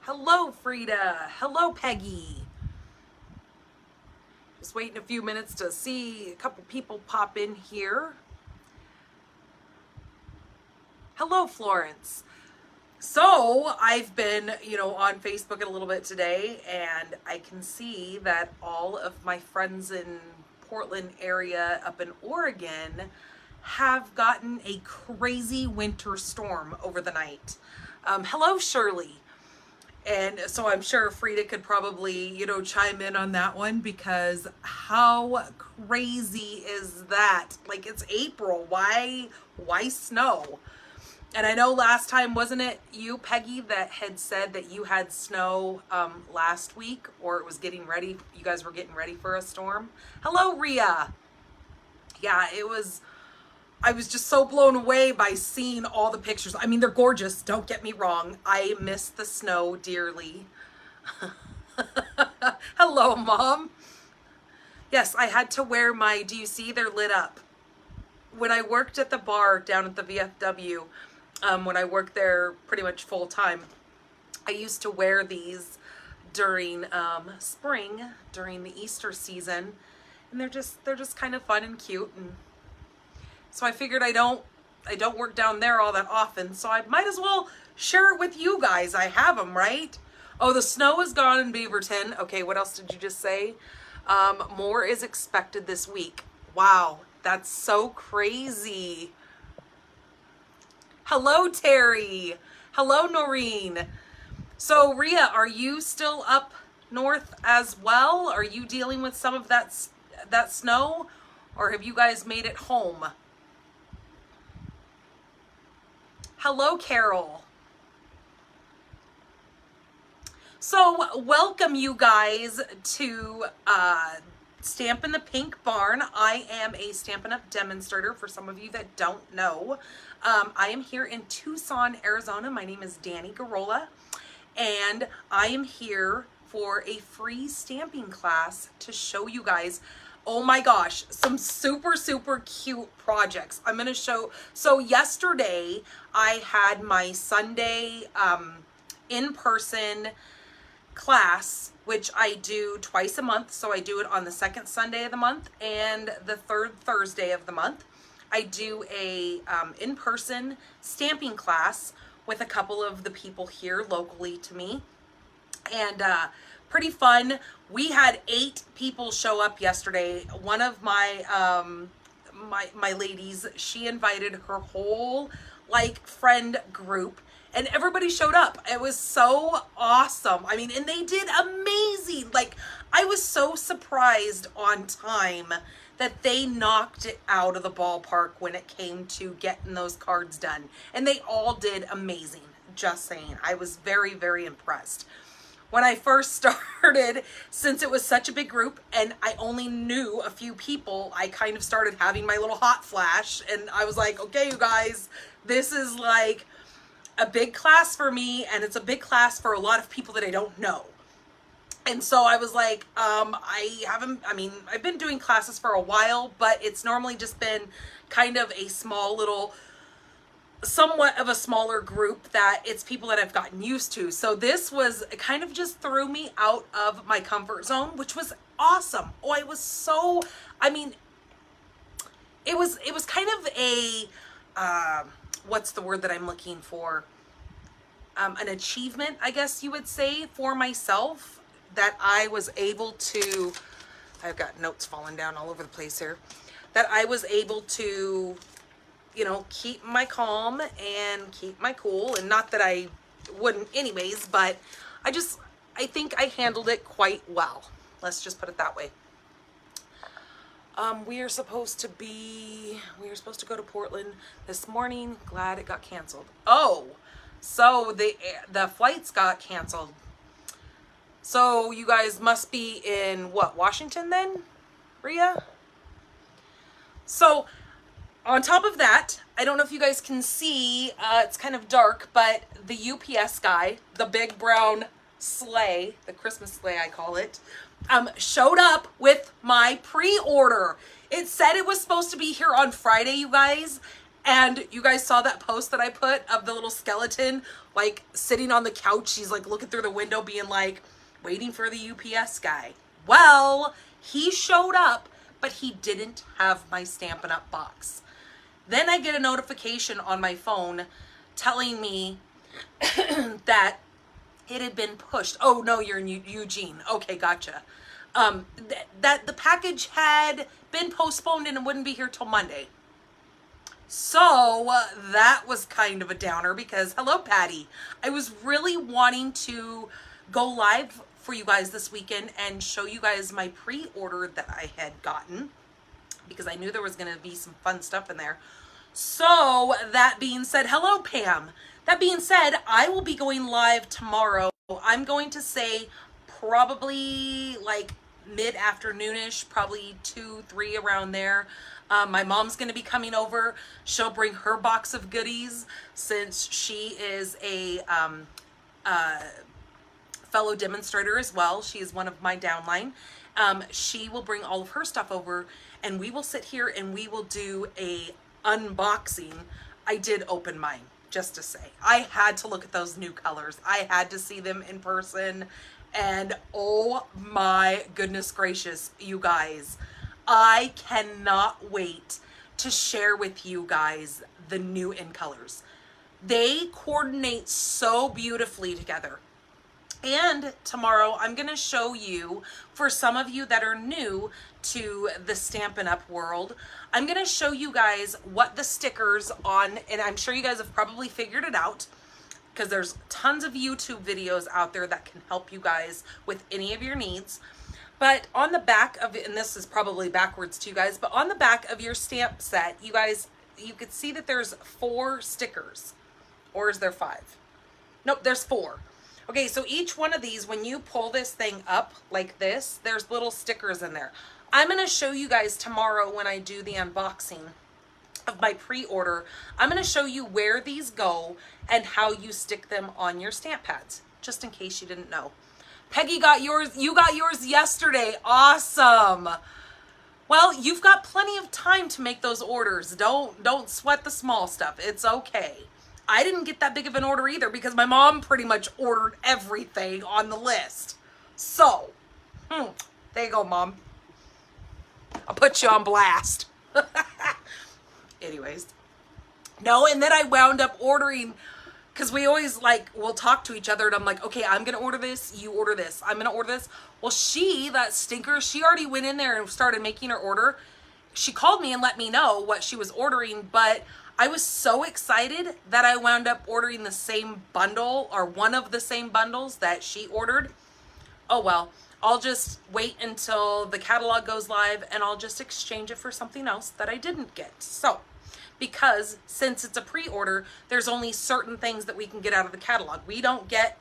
Hello, Frida. Hello, Peggy. Just waiting a few minutes to see a couple people pop in here. Hello, Florence. So I've been, on Facebook a little bit today, and I can see that all of my friends in Portland area up in Oregon have gotten a crazy winter storm over the night. Hello, Shirley. And so I'm sure Frida could probably, chime in on that one, because how crazy is that? Like, it's April. Why snow? And I know last time, wasn't it you, Peggy, that had said that you had snow last week, or it was getting ready, you guys were getting ready for a storm? Hello, Rhea. Yeah, I was just so blown away by seeing all the pictures. I mean, they're gorgeous, don't get me wrong. I miss the snow dearly. Hello, Mom. Yes, I had to wear my, do you see they're lit up? When I worked at the bar down at the VFW, when I worked there pretty much full time, I used to wear these during spring, during the Easter season, and they're just kind of fun and cute. And so I figured I don't work down there all that often, so I might as well share it with you guys. I have them, right? Oh, the snow is gone in Beaverton. Okay, what else did you just say? More is expected this week. Wow, that's so crazy. Hello, Terry. Hello, Noreen. So, Rhea, are you still up north as well? Are you dealing with some of that snow, or have you guys made it home? Hello, Carol. So, welcome you guys to Stampin' the Pink Barn. I am a Stampin' Up demonstrator, for some of you that don't know. I am here in Tucson, Arizona. My name is Danny Garola, and I am here for a free stamping class to show you guys, oh my gosh, some super, super cute projects. I'm going to show. So yesterday I had my Sunday in-person class, which I do twice a month. So I do it on the second Sunday of the month and the third Thursday of the month. I do a in-person stamping class with a couple of the people here locally to me, and pretty fun. We had 8 people show up yesterday. One of my my ladies, she invited her whole friend group, and everybody showed up. It was so awesome. I mean, and they did amazing. I was so surprised on time that they knocked it out of the ballpark when it came to getting those cards done. And they all did amazing, just saying. I was very, very impressed. When I first started, since it was such a big group and I only knew a few people, I kind of started having my little hot flash, and I was like, okay, you guys, this is like a big class for me, and it's a big class for a lot of people that I don't know. And so I was like, I've been doing classes for a while, but it's normally just been kind of a small little, somewhat of a smaller group that it's people that I've gotten used to. So this was kind of just threw me out of my comfort zone, which was awesome. Oh, it was so, it was kind of a, what's the word that I'm looking for? An achievement, I guess you would say, for myself, that I was able to, I've got notes falling down all over the place here, that I was able to, keep my calm and keep my cool. And not that I wouldn't anyways, but I think I handled it quite well. Let's just put it that way. We are supposed to go to Portland this morning. Glad it got canceled. Oh, so the flights got canceled. So you guys must be in what, Washington then, Rhea? So on top of that, I don't know if you guys can see, it's kind of dark, but the UPS guy, the big brown sleigh, the Christmas sleigh I call it, showed up with my pre-order. It said it was supposed to be here on Friday, you guys, And you guys saw that post that I put of the little skeleton, like sitting on the couch. She's like looking through the window being like, waiting for the UPS guy. Well, he showed up, but he didn't have my Stampin' Up box. Then I get a notification on my phone telling me that it had been pushed. Oh no, you're in Eugene. Okay, gotcha. That the package had been postponed and it wouldn't be here till Monday. So that was kind of a downer because, hello Patty, I was really wanting to go live for you guys this weekend and show you guys my pre-order that I had gotten because I knew there was going to be some fun stuff in there. So that being said, hello Pam. That being said, I will be going live tomorrow. I'm going to say probably like mid-afternoonish, probably 2, 3 around there. My mom's going to be coming over. She'll bring her box of goodies since she is a fellow demonstrator as well. She is one of my downline. She will bring all of her stuff over and we will sit here and we will do a unboxing. I did open mine, just to say. I had to look at those new colors. I had to see them in person. And oh my goodness gracious, you guys. I cannot wait to share with you guys the new in colors. They coordinate so beautifully together. And tomorrow I'm going to show you, for some of you that are new to the Stampin' Up world, I'm going to show you guys what the stickers on, and I'm sure you guys have probably figured it out because there's tons of YouTube videos out there that can help you guys with any of your needs. But on the back of it, and this is probably backwards to you guys, but on the back of your stamp set, you guys, you could see that there's 4 stickers. Or is there 5? Nope, there's 4. Okay, so each one of these, when you pull this thing up like this, there's little stickers in there. I'm going to show you guys tomorrow when I do the unboxing of my pre-order. I'm going to show you where these go and how you stick them on your stamp pads, just in case you didn't know. Peggy got yours. You got yours yesterday. Awesome. Well, you've got plenty of time to make those orders. Don't sweat the small stuff. It's okay. I didn't get that big of an order either because my mom pretty much ordered everything on the list. So, there you go, Mom. I'll put you on blast. Anyways. No, and then I wound up ordering, because we always we'll talk to each other and I'm like, okay, I'm going to order this, you order this, I'm going to order this. Well, that stinker, she already went in there and started making her order. She called me and let me know what she was ordering, but I was so excited that I wound up ordering the same bundle or one of the same bundles that she ordered. Oh, well, I'll just wait until the catalog goes live and I'll just exchange it for something else that I didn't get. So, because since it's a pre-order, there's only certain things that we can get out of the catalog. We don't get,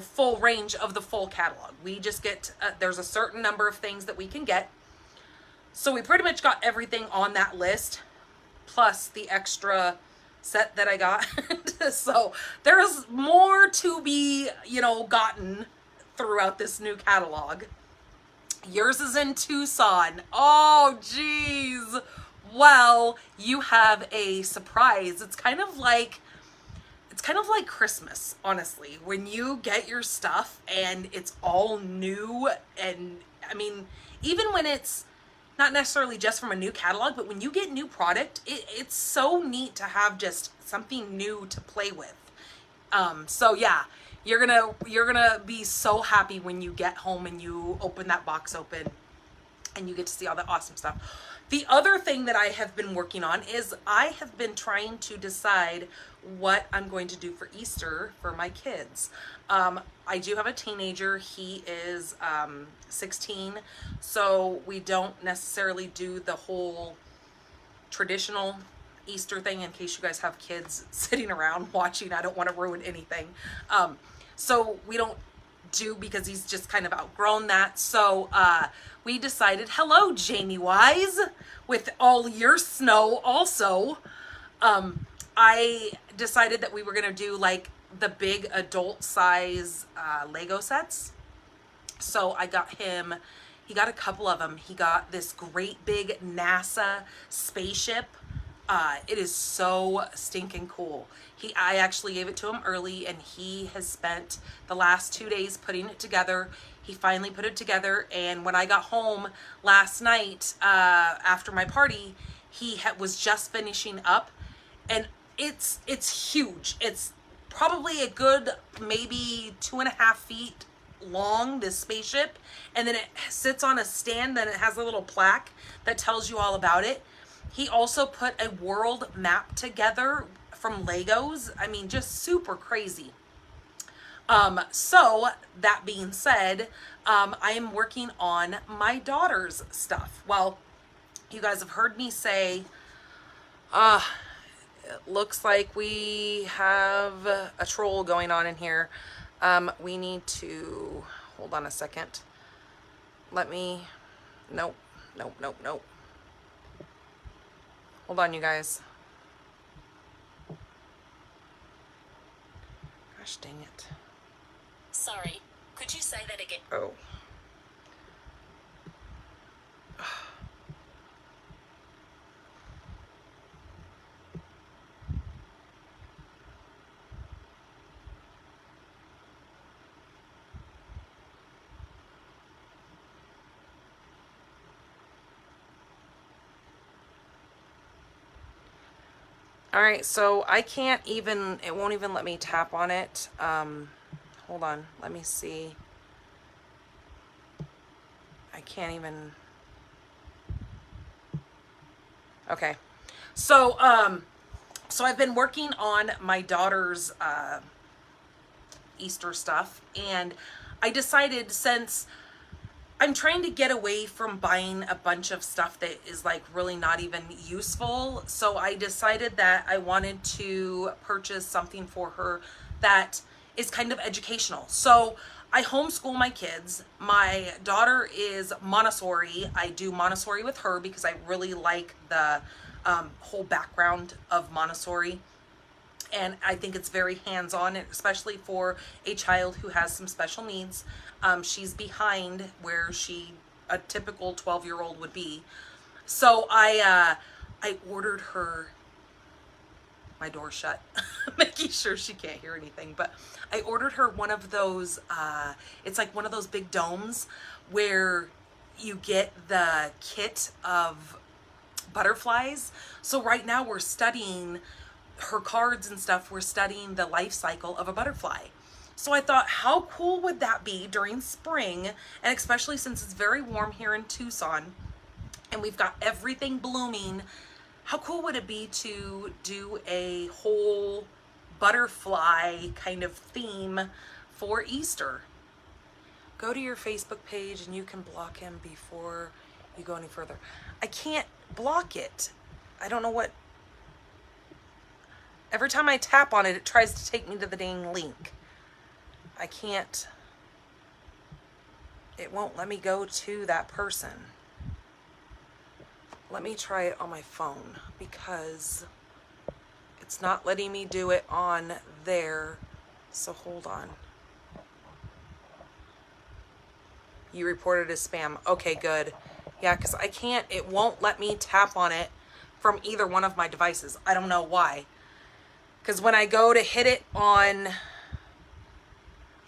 full range of the full catalog. We just get, there's a certain number of things that we can get. So we pretty much got everything on that list, plus the extra set that I got. So there's more to be, gotten throughout this new catalog. Yours is in Tucson. Oh, geez. Well, you have a surprise. It's kind of like Christmas, honestly, when you get your stuff and it's all new. And I mean, even when it's not necessarily just from a new catalog, but when you get new product, it's so neat to have just something new to play with. So yeah, you're gonna be so happy when you get home and you open that box open and you get to see all that awesome stuff. The other thing that I have been working on is I have been trying to decide what I'm going to do for Easter for my kids. I do have a teenager. He is 16, so we don't necessarily do the whole traditional Easter thing in case you guys have kids sitting around watching. I don't want to ruin anything. So we don't do, because he's just kind of outgrown that. So we decided, hello Jamie Wise, with all your snow also. I decided that we were going to do the big adult size Lego sets. So I got him, he got a couple of them. He got this great big NASA spaceship It is so stinking cool. I actually gave it to him early, and he has spent the last 2 days putting it together. He finally put it together, and when I got home last night after my party, he was just finishing up, and it's huge. It's probably a good maybe 2.5 feet long, this spaceship, and then it sits on a stand, then it has a little plaque that tells you all about it. He also put a world map together from Legos. I mean, just super crazy. So that being said, I am working on my daughter's stuff. Well, you guys have heard me say, it looks like we have a troll going on in here. We need to, hold on a second. Nope. Hold on, you guys. Gosh dang it. Sorry, could you say that again? Oh. All right, so I can't even, it won't even let me tap on it. Hold on, let me see. I can't even. Okay. So, so I've been working on my daughter's Easter stuff, and I decided, since I'm trying to get away from buying a bunch of stuff that is like really not even useful, so I decided that I wanted to purchase something for her that is kind of educational. So I homeschool my kids. My daughter is Montessori. I do Montessori with her because I really like the whole background of Montessori. And I think it's very hands-on, especially for a child who has some special needs. She's behind where a typical 12-year-old would be. So I ordered her, my door shut, making sure she can't hear anything. But I ordered her one of those, it's like one of those big domes where you get the kit of butterflies. So right now we're studying her cards and stuff. We're studying the life cycle of a butterfly. So I thought, how cool would that be during spring? And especially since it's very warm here in Tucson and we've got everything blooming, how cool would it be to do a whole butterfly kind of theme for Easter? Go to your Facebook page and you can block him before you go any further. I can't block it. I don't know what. Every time I tap on it, it tries to take me to the dang link. I can't. It won't let me go to that person. Let me try it on my phone because it's not letting me do it on there. So hold on. You reported as spam. Okay, good. Yeah, because I can't, it won't let me tap on it from either one of my devices. I don't know why. Because when I go to hit it on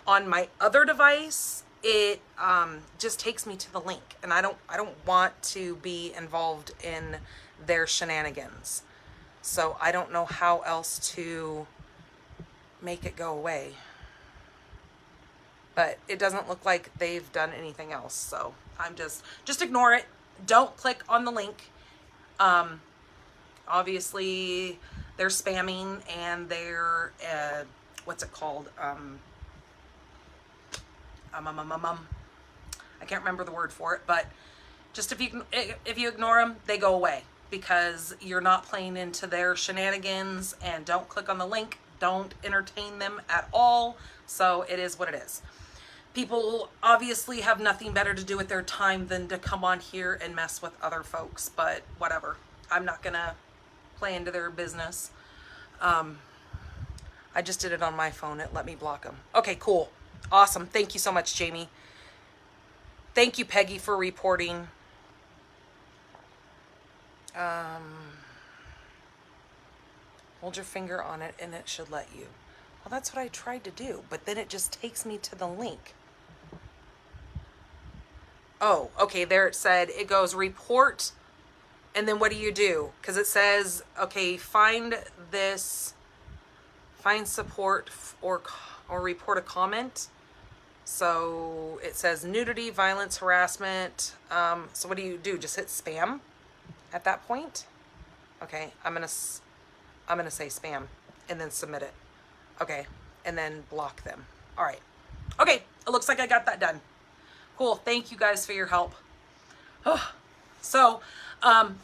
my other device, it just takes me to the link, and I don't want to be involved in their shenanigans. So I don't know how else to make it go away. But it doesn't look like they've done anything else, so I'm just ignore it. Don't click on the link. Obviously they're spamming, and they're what's it called? I can't remember the word for it, but just if you ignore them, they go away because you're not playing into their shenanigans. And don't click on the link. Don't entertain them at all. So it is what it is. People obviously have nothing better to do with their time than to come on here and mess with other folks, but whatever. I'm not gonna play into their business. I just did it on my phone. It let me block them. Okay, cool. Awesome. Thank you so much, Jamie. Thank you, Peggy, for reporting. Hold your finger on it and it should let you. Well, that's what I tried to do, but then it just takes me to the link. Oh, okay, there it said, it goes report, and then what do? Because it says, okay, find support or report a comment. So it says nudity, violence, harassment. So what do? Just hit spam at that point? Okay, I'm gonna say spam and then submit it. Okay, and then block them. All right. Okay, it looks like I got that done. Cool. Thank you guys for your help. Oh. So,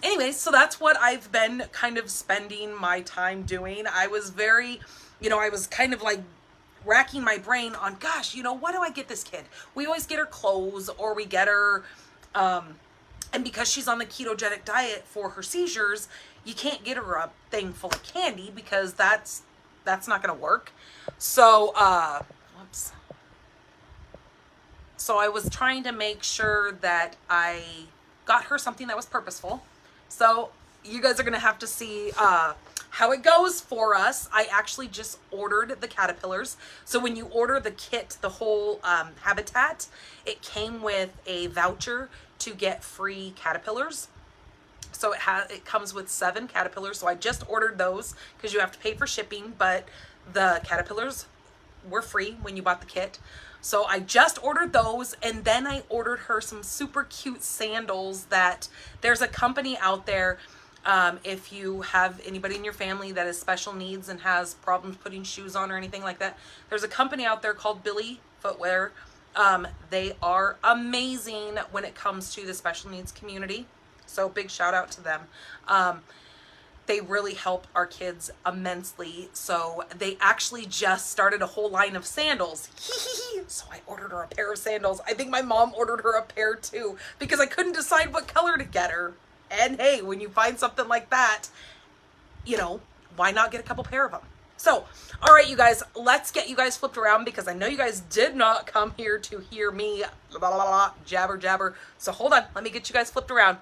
anyways, so that's what I've been kind of spending my time doing. I was very, I was kind of like racking my brain on, gosh, what do I get this kid? We always get her clothes, or we get her, and because she's on the ketogenic diet for her seizures, you can't get her a thing full of candy because that's not going to work. So, whoops. So I was trying to make sure that I got her something that was purposeful. So you guys are going to have to see how it goes for us. I actually just ordered the caterpillars. So when you order the kit, the whole habitat, it came with a voucher to get free caterpillars. So it comes with 7 caterpillars. So I just ordered those because you have to pay for shipping, but the caterpillars were free when you bought the kit. So I just ordered those, and then I ordered her some super cute sandals that there's a company out there. If you have anybody in your family that has special needs and has problems putting shoes on or anything like that, there's a company out there called Billy Footwear. They are amazing when it comes to the special needs community. So big shout out to them. They really help our kids immensely. So they actually just started a whole line of sandals. So I ordered her a pair of sandals. I think my mom ordered her a pair too, because I couldn't decide what color to get her. And hey, when you find something like that, why not get a couple pair of them? So, all right, you guys, let's get you guys flipped around, because I know you guys did not come here to hear me blah, blah, blah, blah, jabber, jabber. So hold on, let me get you guys flipped around.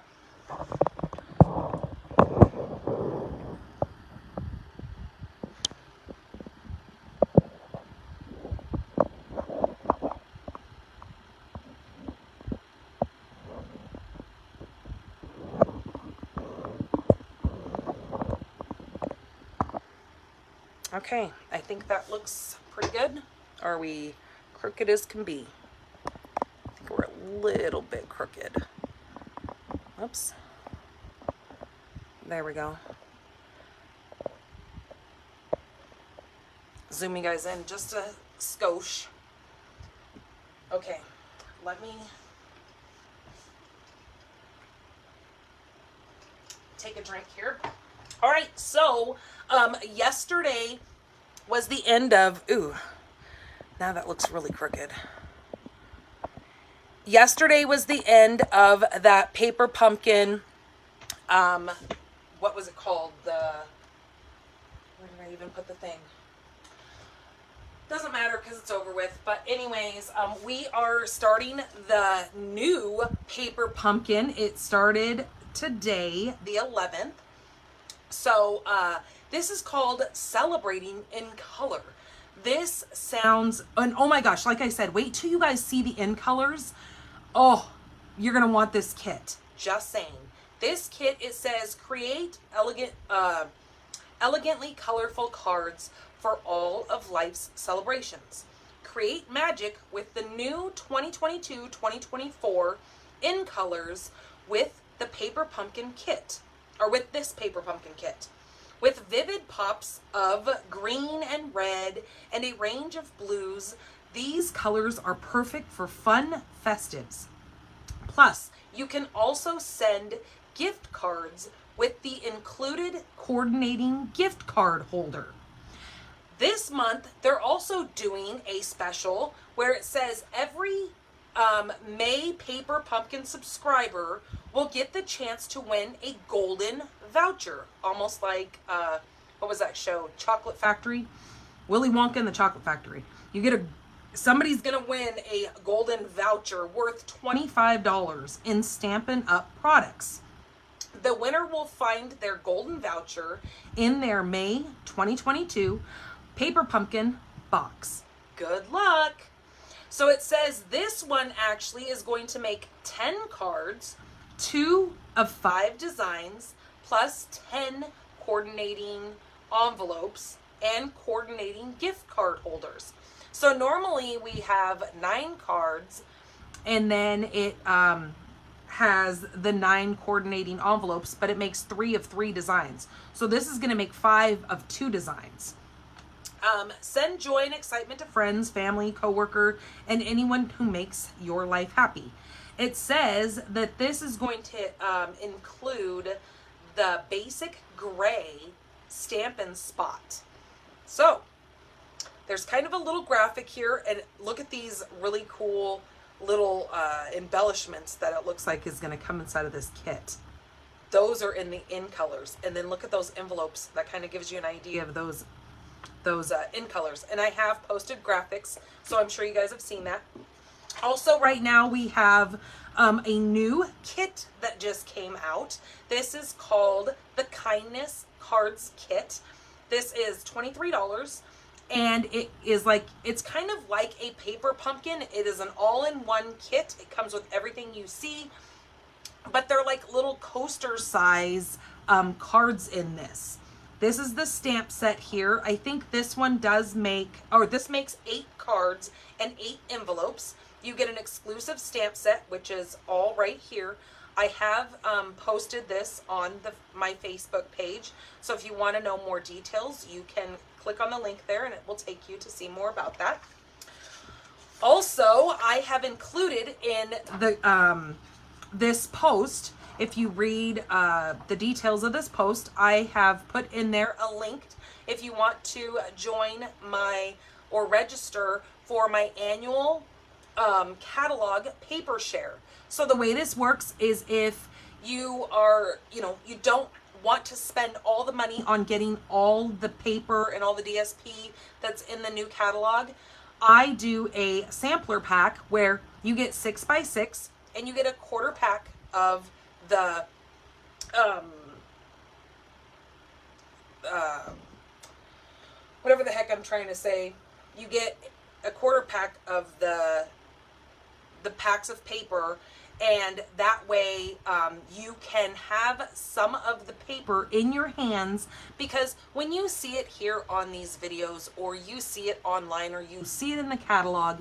Okay, I think that looks pretty good. Are we crooked as can be? I think we're a little bit crooked. Oops. There we go. Zoom you guys in just a skosh. Okay, let me take a drink here. All right, so yesterday was the end of, now that looks really crooked. Yesterday was the end of that paper pumpkin, what was it called? Where did I even put the thing? Doesn't matter because it's over with. But anyways, we are starting the new paper pumpkin. It started today, the 11th. So this is called Celebrating in Color. This sounds, and oh my gosh, like I said, wait till you guys see the in colors. Oh, you're going to want this kit. Just saying. This kit, it says, create elegantly colorful cards for all of life's celebrations. Create magic with the new 2022-2024 in colors with the paper pumpkin kit. Or with this paper pumpkin kit. With vivid pops of green and red and a range of blues, these colors are perfect for fun festives. Plus, you can also send gift cards with the included coordinating gift card holder. This month, they're also doing a special where it says every May Paper Pumpkin subscriber will get the chance to win a golden voucher. Almost like, what was that show? Chocolate Factory? Willy Wonka and the Chocolate Factory. You get somebody's gonna win a golden voucher worth $25 in Stampin Up products. The winner will find their golden voucher in their May 2022 Paper Pumpkin box. Good luck. So it says this one actually is going to make 10 cards, 2 of 5 designs, plus 10 coordinating envelopes and coordinating gift card holders. So normally we have 9 cards, and then it has the 9 coordinating envelopes, but it makes 3 of 3 designs. So this is going to make 5 of 2 designs. Send joy and excitement to friends, family, coworker, and anyone who makes your life happy. It says that this is going to include the basic gray Stampin' Spot. So there's kind of a little graphic here, and look at these really cool little embellishments that it looks like is going to come inside of this kit. Those are in the in colors, and then look at those envelopes. That kind of gives you an idea of those in colors. And I have posted graphics, so I'm sure you guys have seen that. Also, right now we have a new kit that just came out. This is called the Kindness Cards Kit. This is $23, and it is like, it's kind of like a paper pumpkin. It is an all-in-one kit. It comes with everything you see, but they're like little coaster size cards in this. This is the stamp set here. I think this one does make, or this makes 8 cards and 8 envelopes. You get an exclusive stamp set, which is all right here. I have posted this on my Facebook page. So if you want to know more details, you can click on the link there and it will take you to see more about that. Also, I have included in the this post, if you read the details of this post, I have put in there a link if you want to join or register for my annual catalog paper share. So the way this works is if you are, you don't want to spend all the money on getting all the paper and all the DSP that's in the new catalog, I do a sampler pack where you get 6 by 6 and you get a quarter pack of the whatever the heck I'm trying to say. You get a quarter pack of the packs of paper, and that way you can have some of the paper in your hands, because when you see it here on these videos, or you see it online, or you see it in the catalog,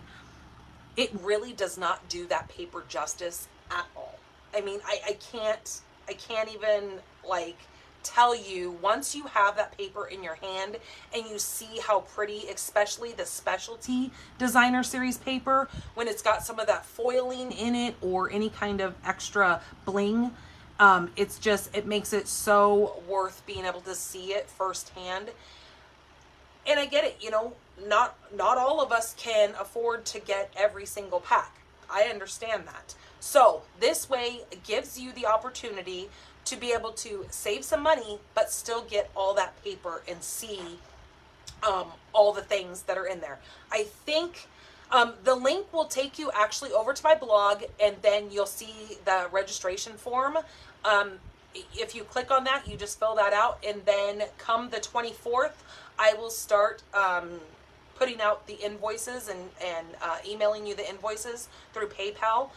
it really does not do that paper justice at all. I mean, I can't even like tell you, once you have that paper in your hand and you see how pretty, especially the specialty designer series paper, when it's got some of that foiling in it or any kind of extra bling, it makes it so worth being able to see it firsthand. And I get it, not all of us can afford to get every single pack. I understand that. So this way it gives you the opportunity to be able to save some money, but still get all that paper and see all the things that are in there. I think the link will take you actually over to my blog, and then you'll see the registration form. If you click on that, you just fill that out, and then come the 24th, I will start putting out the invoices and emailing you the invoices through PayPal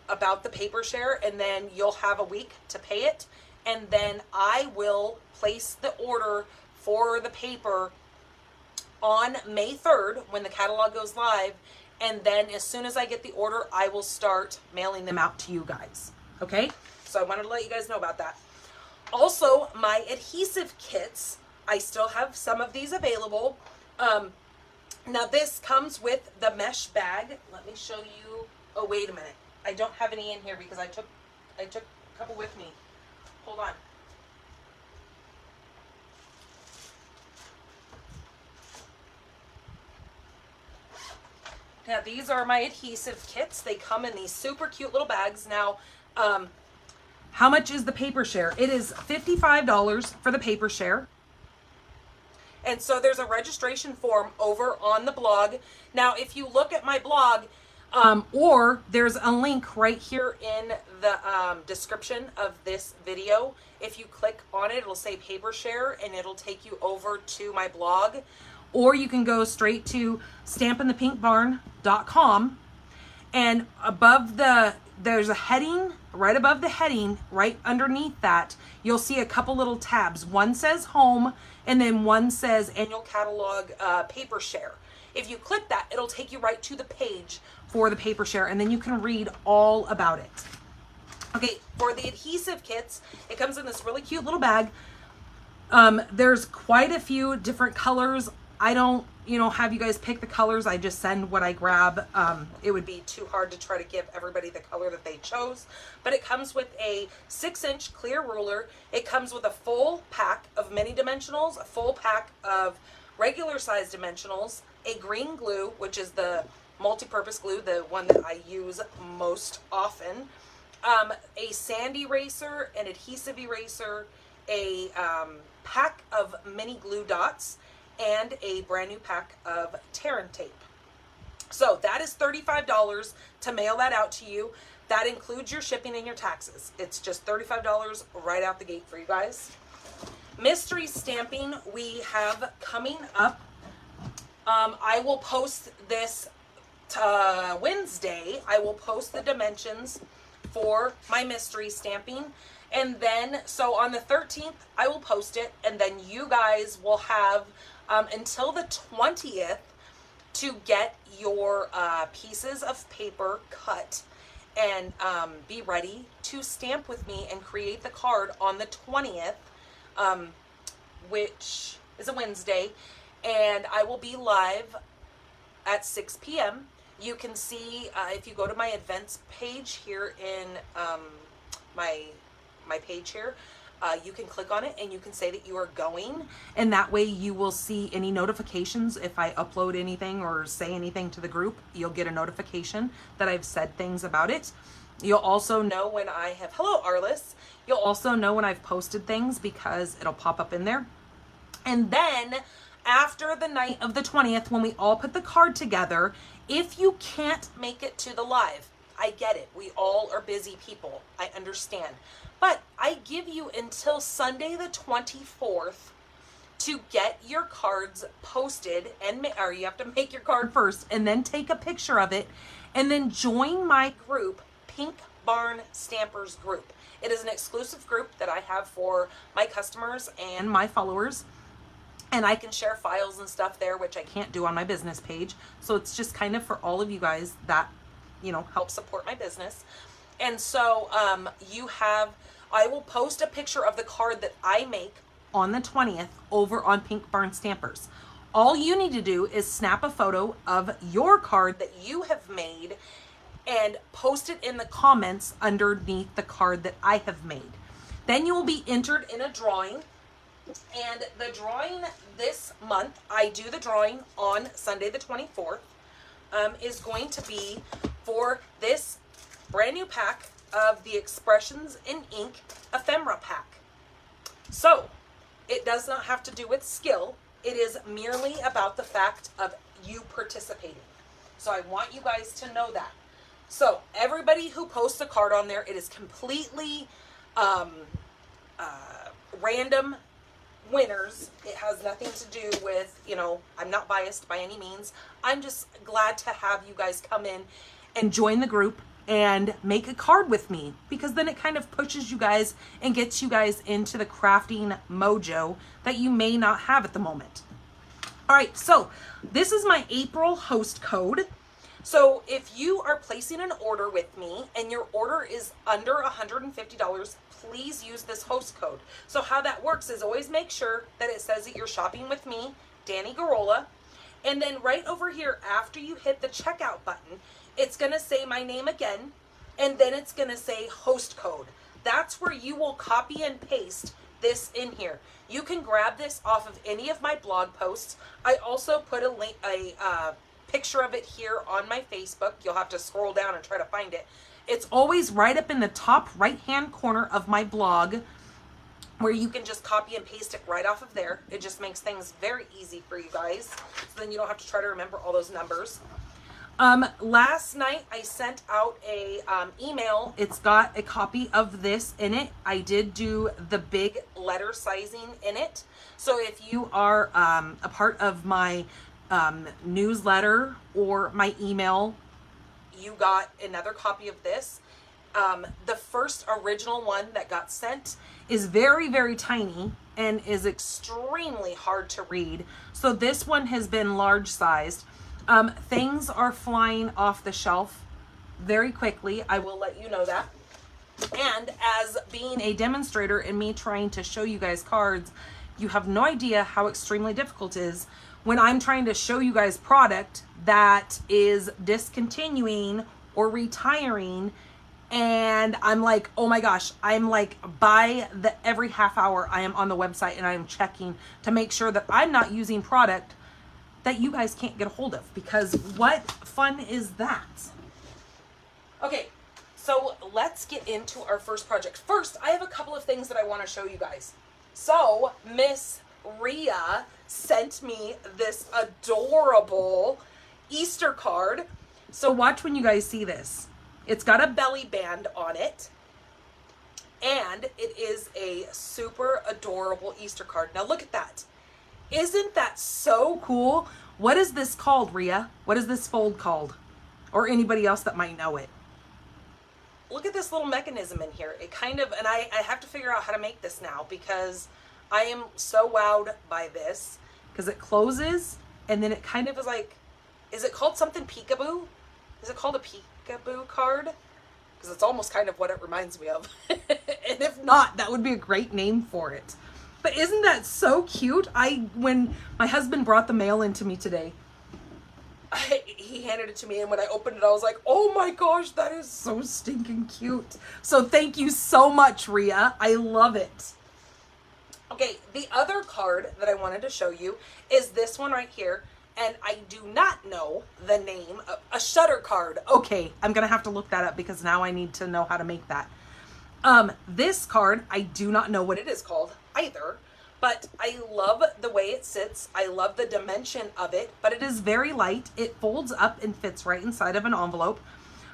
about the paper share, and then you'll have a week to pay it, and then I will place the order for the paper on May 3rd when the catalog goes live, and then as soon as I get the order, I will start mailing them out to you guys. Okay, so I wanted to let you guys know about that. Also, my adhesive kits, I still have some of these available. Now this comes with the mesh bag. Let me show you. Oh, wait a minute. I don't have any in here because I took a couple with me. Hold on. Now these are my adhesive kits. They come in these super cute little bags. Now, how much is the paper share? It is $55 for the paper share. And so there's a registration form over on the blog. Now, if you look at my blog, Or there's a link right here in the description of this video. If you click on it, it'll say paper share and it'll take you over to my blog. Or you can go straight to stampinthepinkbarn.com, and there's a heading, right above the heading, right underneath that, you'll see a couple little tabs. One says home, and then one says annual catalog paper share. If you click that, it'll take you right to the page for the paper share, and then you can read all about it. Okay, for the adhesive kits, it comes in this really cute little bag. There's quite a few different colors. I don't, have you guys pick the colors. I just send what I grab. It would be too hard to try to give everybody the color that they chose. But it comes with a 6-inch clear ruler. It comes with a full pack of mini dimensionals, a full pack of regular size dimensionals, a green glue, which is the multi-purpose glue, the one that I use most often, a sand eraser, an adhesive eraser, a pack of mini glue dots, and a brand new pack of tear and tape. So that is $35 to mail that out to you. That includes your shipping and your taxes. It's just $35 right out the gate for you guys. Mystery stamping we have coming up. I will post this Wednesday. I will post the dimensions for my mystery stamping. And then, so on the 13th, I will post it. And then you guys will have until the 20th to get your pieces of paper cut and be ready to stamp with me and create the card on the 20th, which is a Wednesday. And I will be live at 6 p.m. You can see, if you go to my events page here in my page here, you can click on it and you can say that you are going, and that way you will see any notifications. If I upload anything or say anything to the group, you'll get a notification that I've said things about it. You'll also know when I have, hello Arliss, you'll also know when I've posted things because it'll pop up in there. And then after the night of the 20th, when we all put the card together, if you can't make it to the live, I get it. We all are busy people. I understand. But I give you until Sunday the 24th to get your cards posted, or you have to make your card first and then take a picture of it and then join my group, Pink Barn Stampers group. It is an exclusive group that I have for my customers and my followers. And I can share files and stuff there, which I can't do on my business page. So it's just kind of for all of you guys that, help support my business. And so I will post a picture of the card that I make on the 20th over on Pink Barn Stampers. All you need to do is snap a photo of your card that you have made and post it in the comments underneath the card that I have made. Then you will be entered in a drawing. And the drawing this month, I do the drawing on Sunday the 24th, is going to be for this brand new pack of the Expressions in Ink ephemera pack. So it does not have to do with skill. It is merely about the fact of you participating. So I want you guys to know that. So everybody who posts a card on there, it is completely random winners. It has nothing to do with, I'm not biased by any means. I'm just glad to have you guys come in and join the group and make a card with me, because then it kind of pushes you guys and gets you guys into the crafting mojo that you may not have at the moment. All right, so this is my April host code. So if you are placing an order with me and your order is under $150, please use this host code. So how that works is always make sure that it says that you're shopping with me, Danny Garola. And then right over here, after you hit the checkout button, it's going to say my name again, and then it's going to say host code. That's where you will copy and paste this in here. You can grab this off of any of my blog posts. I also put a picture of it here on my Facebook. You'll have to scroll down and try to find it. It's always right up in the top right-hand corner of my blog, where you can just copy and paste it right off of there. It just makes things very easy for you guys. So then you don't have to try to remember all those numbers. Last night I sent out a email. It's got a copy of this in it. I did do the big letter sizing in it. So if you are a part of my newsletter or my email, you got another copy of this. The first original one that got sent is very, very tiny and is extremely hard to read. So this one has been large sized. Things are flying off the shelf very quickly. I will let you know that. And as being a demonstrator and me trying to show you guys cards, you have no idea how extremely difficult it is when I'm trying to show you guys product that is discontinuing or retiring. And I'm like, oh my gosh, I'm like by the every half hour I am on the website and I'm checking to make sure that I'm not using product that you guys can't get a hold of, because what fun is that? Okay, so let's get into our first project. First, I have a couple of things that I want to show you guys. So Miss Rhea sent me this adorable Easter card. So watch when you guys see this. It's got a belly band on it, and it is a super adorable Easter card. Now look at that. Isn't that so cool? What is this called, Rhea? What is this fold called? Or anybody else that might know it. Look at this little mechanism in here. It kind of, and I have to figure out how to make this now because I am so wowed by this, because it closes and then it kind of is like, is it called something peekaboo? Is it called a peekaboo card? Because it's almost kind of what it reminds me of. And if not, that would be a great name for it. But isn't that so cute? When my husband brought the mail into me today, he handed it to me, and when I opened it, I was like, oh my gosh, that is so stinking cute. So thank you so much, Rhea. I love it. Okay, the other card that I wanted to show you is this one right here, and I do not know the name of a shutter card. Okay, I'm gonna have to look that up because now I need to know how to make that. This card, I do not know what it is called either, but I love the way it sits. I love the dimension of it, but it is very light. It folds up and fits right inside of an envelope.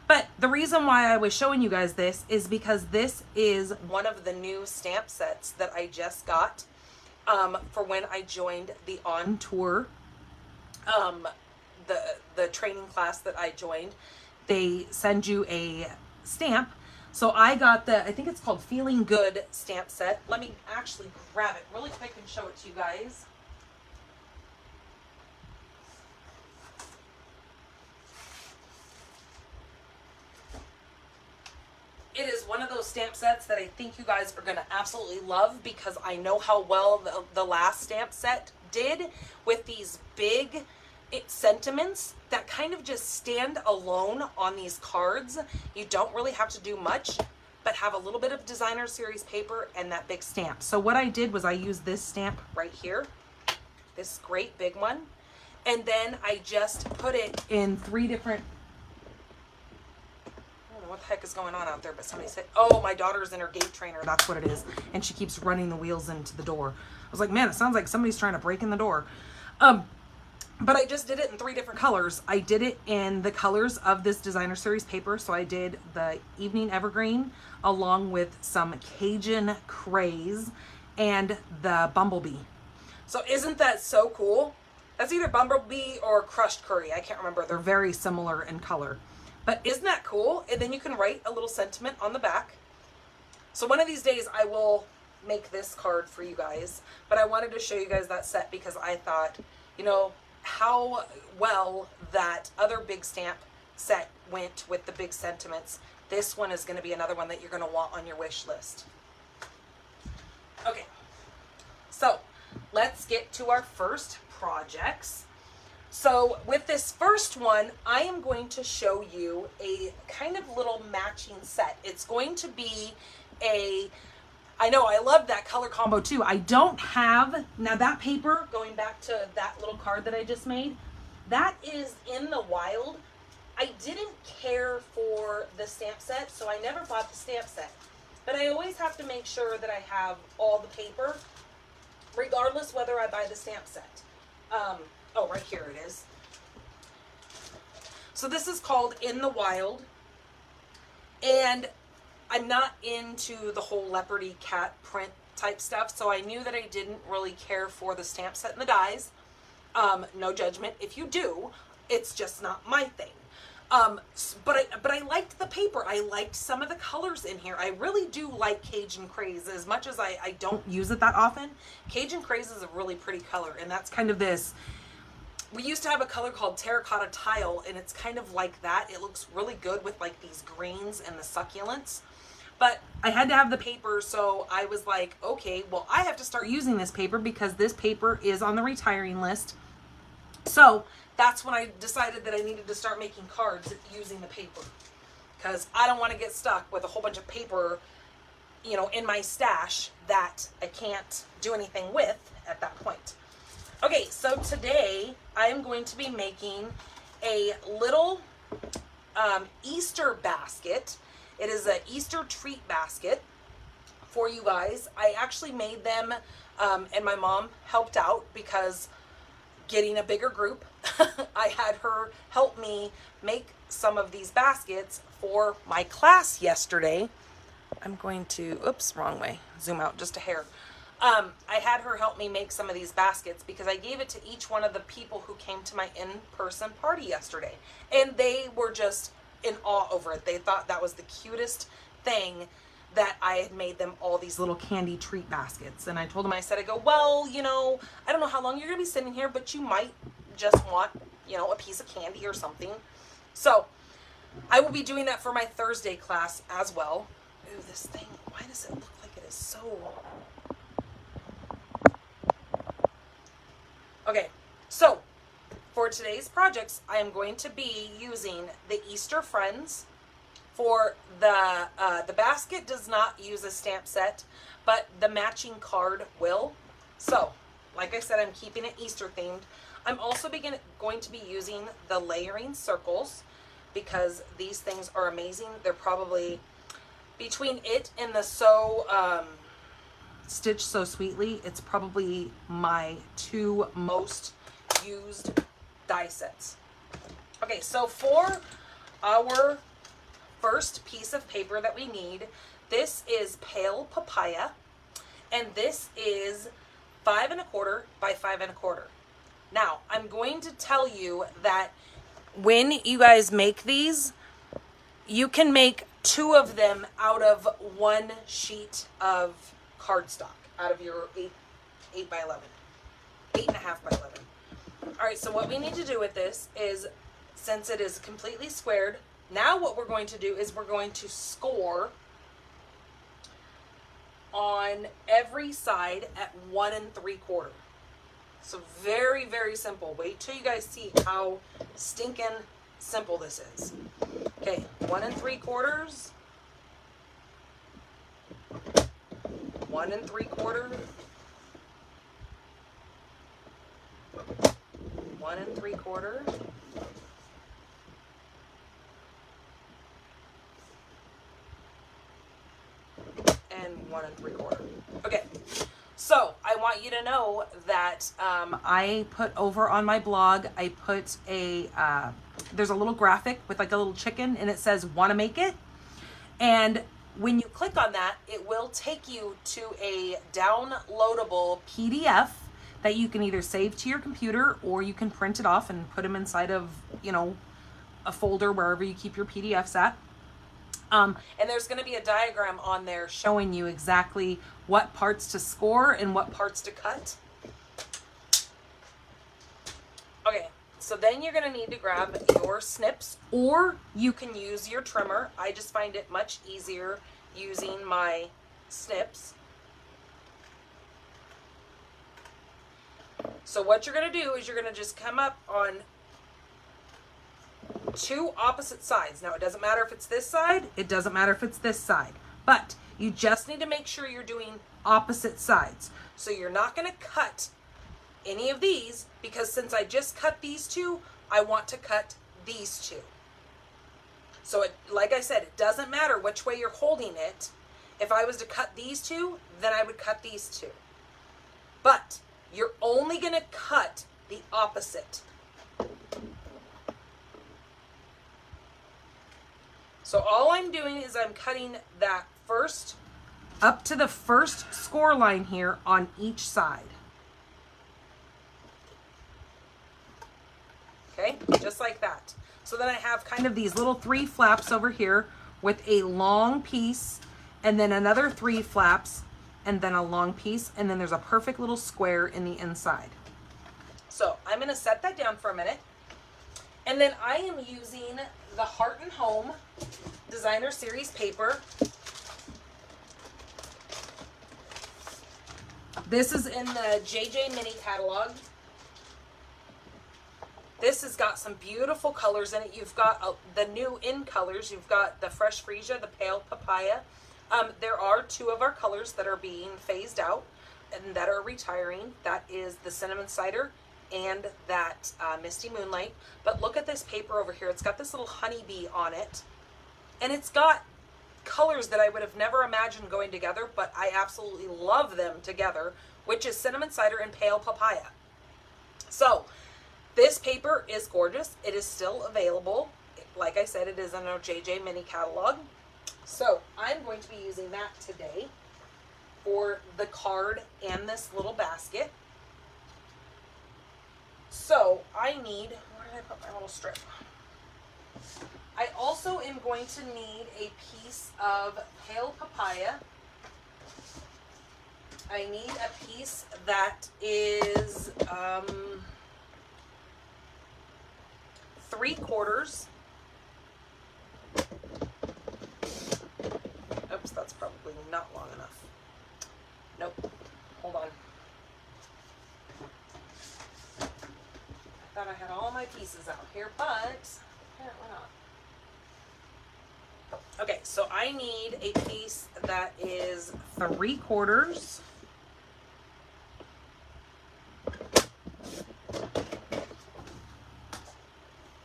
But the reason why I was showing you guys this is because this is one of the new stamp sets that I just got for when I joined the On Tour, the training class that I joined. They send you a stamp. So I got I think it's called Feeling Good stamp set. Let me actually grab it really quick and show it to you guys. It is one of those stamp sets that I think you guys are going to absolutely love, because I know how well the last stamp set did with these big sentiments that kind of just stand alone on these cards. You don't really have to do much, but have a little bit of designer series paper and that big stamp. So what I did was I used this stamp right here, this great big one, and then I just put it in 3 different, I don't know what the heck is going on out there, but somebody said, oh, my daughter's in her gate trainer, that's what it is, and she keeps running the wheels into the door. I was like, man, it sounds like somebody's trying to break in the door. But I just did it in 3 different colors. I did it in the colors of this designer series paper. So I did the Evening Evergreen along with some Cajun Craze and the Bumblebee. So isn't that so cool? That's either Bumblebee or Crushed Curry. I can't remember. They're very similar in color. But isn't that cool? And then you can write a little sentiment on the back. So one of these days I will make this card for you guys. But I wanted to show you guys that set because I thought, you know, how well that other big stamp set went with the big sentiments. This one is going to be another one that you're going to want on your wish list. Okay, so let's get to our first projects. So with this first one, I am going to show you a kind of little matching set. It's going to be I know, I love that color combo too. I don't have, now that paper, going back to that little card that I just made, that is in the wild. I didn't care for the stamp set, so I never bought the stamp set. But I always have to make sure that I have all the paper, regardless whether I buy the stamp set. Oh, right here it is. So this is called In the Wild. And I'm not into the whole leopardy cat print type stuff, so I knew that I didn't really care for the stamp set and the dies. No judgment if you do. It's just not my thing. But I liked the paper. I liked some of the colors in here. I really do like Cajun Craze. As much as I don't use it that often, Cajun Craze is a really pretty color, and that's kind of this. We used to have a color called Terracotta Tile, and it's kind of like that. It looks really good with like these greens and the succulents. But I had to have the paper, so I was like, okay, well, I have to start using this paper because this paper is on the retiring list. So that's when I decided that I needed to start making cards using the paper, because I don't want to get stuck with a whole bunch of paper, you know, in my stash that I can't do anything with at that point. Okay, so today I am going to be making a little Easter basket. It is an Easter treat basket for you guys. I actually made them, and my mom helped out because getting a bigger group, I had her help me make some of these baskets for my class yesterday. I'm going to, oops, wrong way, zoom out just a hair. I had her help me make some of these baskets because I gave it to each one of the people who came to my in-person party yesterday. And they were just in awe over it. They thought that was the cutest thing, that I had made them all these little candy treat baskets. And I told them, I said, I go, well, you know, I don't know how long you're going to be sitting here, but you might just want, you know, a piece of candy or something. So I will be doing that for my Thursday class as well. Ooh, this thing, why does it look like it is so... Okay, so for today's projects, I am going to be using the Easter Friends. For the basket does not use a stamp set, but the matching card will. So, like I said, I'm keeping it Easter themed. I'm also going to be using the layering circles because these things are amazing. They're probably, between it and the Stitch So Sweetly, it's probably my two most used die sets. Okay, so for our first piece of paper that we need, this is Pale Papaya, and this is 5 1/4 by 5 1/4. Now, I'm going to tell you that when you guys make these, you can make 2 of them out of 1 sheet of cardstock, out of your 8 by 11, 8.5 by 11. All right, so what we need to do with this is, since it is completely squared, now what we're going to do is we're going to score on every side at 1 3/4. So very, very simple. Wait till you guys see how stinking simple this is. Okay, 1 3/4. 1 3/4. 1 3/4. And 1 3/4. Okay, so I want you to know that I put over on my blog, I put a, there's a little graphic with like a little chicken, and it says, wanna make it? And when you click on that, it will take you to a downloadable PDF that you can either save to your computer or you can print it off and put them inside of, you know, a folder wherever you keep your PDFs at. And there's going to be a diagram on there showing you exactly what parts to score and what parts to cut. Okay, so then you're going to need to grab your snips, or you can use your trimmer. I just find it much easier using my snips. So what you're going to do is you're going to just come up on 2 opposite sides. Now, it doesn't matter if it's this side, it doesn't matter if it's this side, but you just need to make sure you're doing opposite sides. So you're not going to cut any of these, because since I just cut these 2, I want to cut these 2. So it, like I said, it doesn't matter which way you're holding it. If I was to cut these 2, then I would cut these 2. But you're only going to cut the opposite. So all I'm doing is I'm cutting that first, up to the first score line here on each side. Okay, just like that. So then I have kind of these little 3 flaps over here with a long piece, and then another 3 flaps, and then a long piece, and then there's a perfect little square in the inside. So I'm going to set that down for a minute. And then I am using the Heart and Home Designer Series paper. This is in the JJ Mini catalog. This has got some beautiful colors in it. You've got the new in colors. You've got the Fresh Freesia, the Pale Papaya. There are 2 of our colors that are being phased out and that are retiring. That is the Cinnamon Cider and that Misty Moonlight. But look at this paper over here. It's got this little honeybee on it. And it's got colors that I would have never imagined going together, but I absolutely love them together, which is Cinnamon Cider and Pale Papaya. So this paper is gorgeous. It is still available. Like I said, it is in our JJ Mini catalog. So I'm going to be using that today for the card and this little basket. So I need, where did I put my little strip? I also am going to need a piece of Pale Papaya. I need a piece that is 3/4. Oops, that's probably not long enough. Nope. Hold on. I thought I had all my pieces out here, but apparently not. Okay, so I need a piece that is 3/4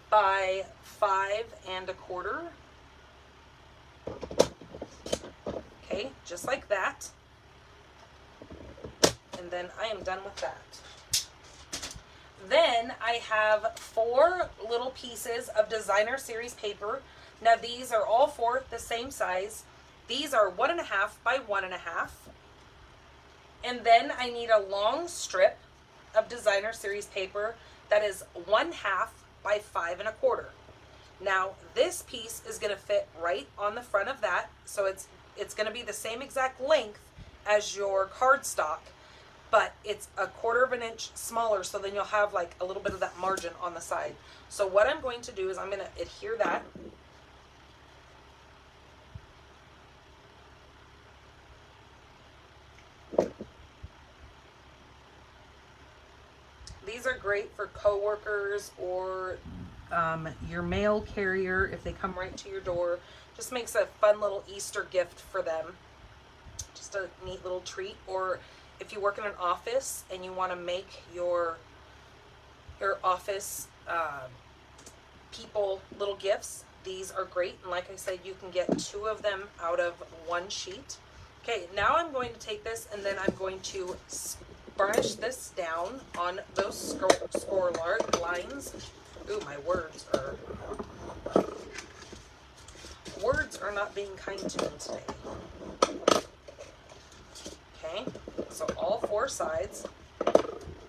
by 5 1/4. Okay, just like that. And then I am done with that. Then I have 4 little pieces of Designer Series paper. Now these are all 4 the same size. These are 1.5 by 1.5. And then I need a long strip of Designer Series paper that is 1/2 by 5 1/4. Now this piece is going to fit right on the front of that, so it's going to be the same exact length as your cardstock, but it's 1/4 inch smaller, so then you'll have like a little bit of that margin on the side. So what I'm going to do is I'm going to adhere that. These are great for coworkers or your mail carrier if they come right to your door. Just makes a fun little Easter gift for them. Just a neat little treat. Or if you work in an office and you want to make your office people little gifts, these are great. And like I said, you can get 2 of them out of 1 sheet. Okay, now I'm going to take this and then I'm going to burnish this down on those score lines. Ooh, my words are not being kind to me today. Okay, so all 4 sides.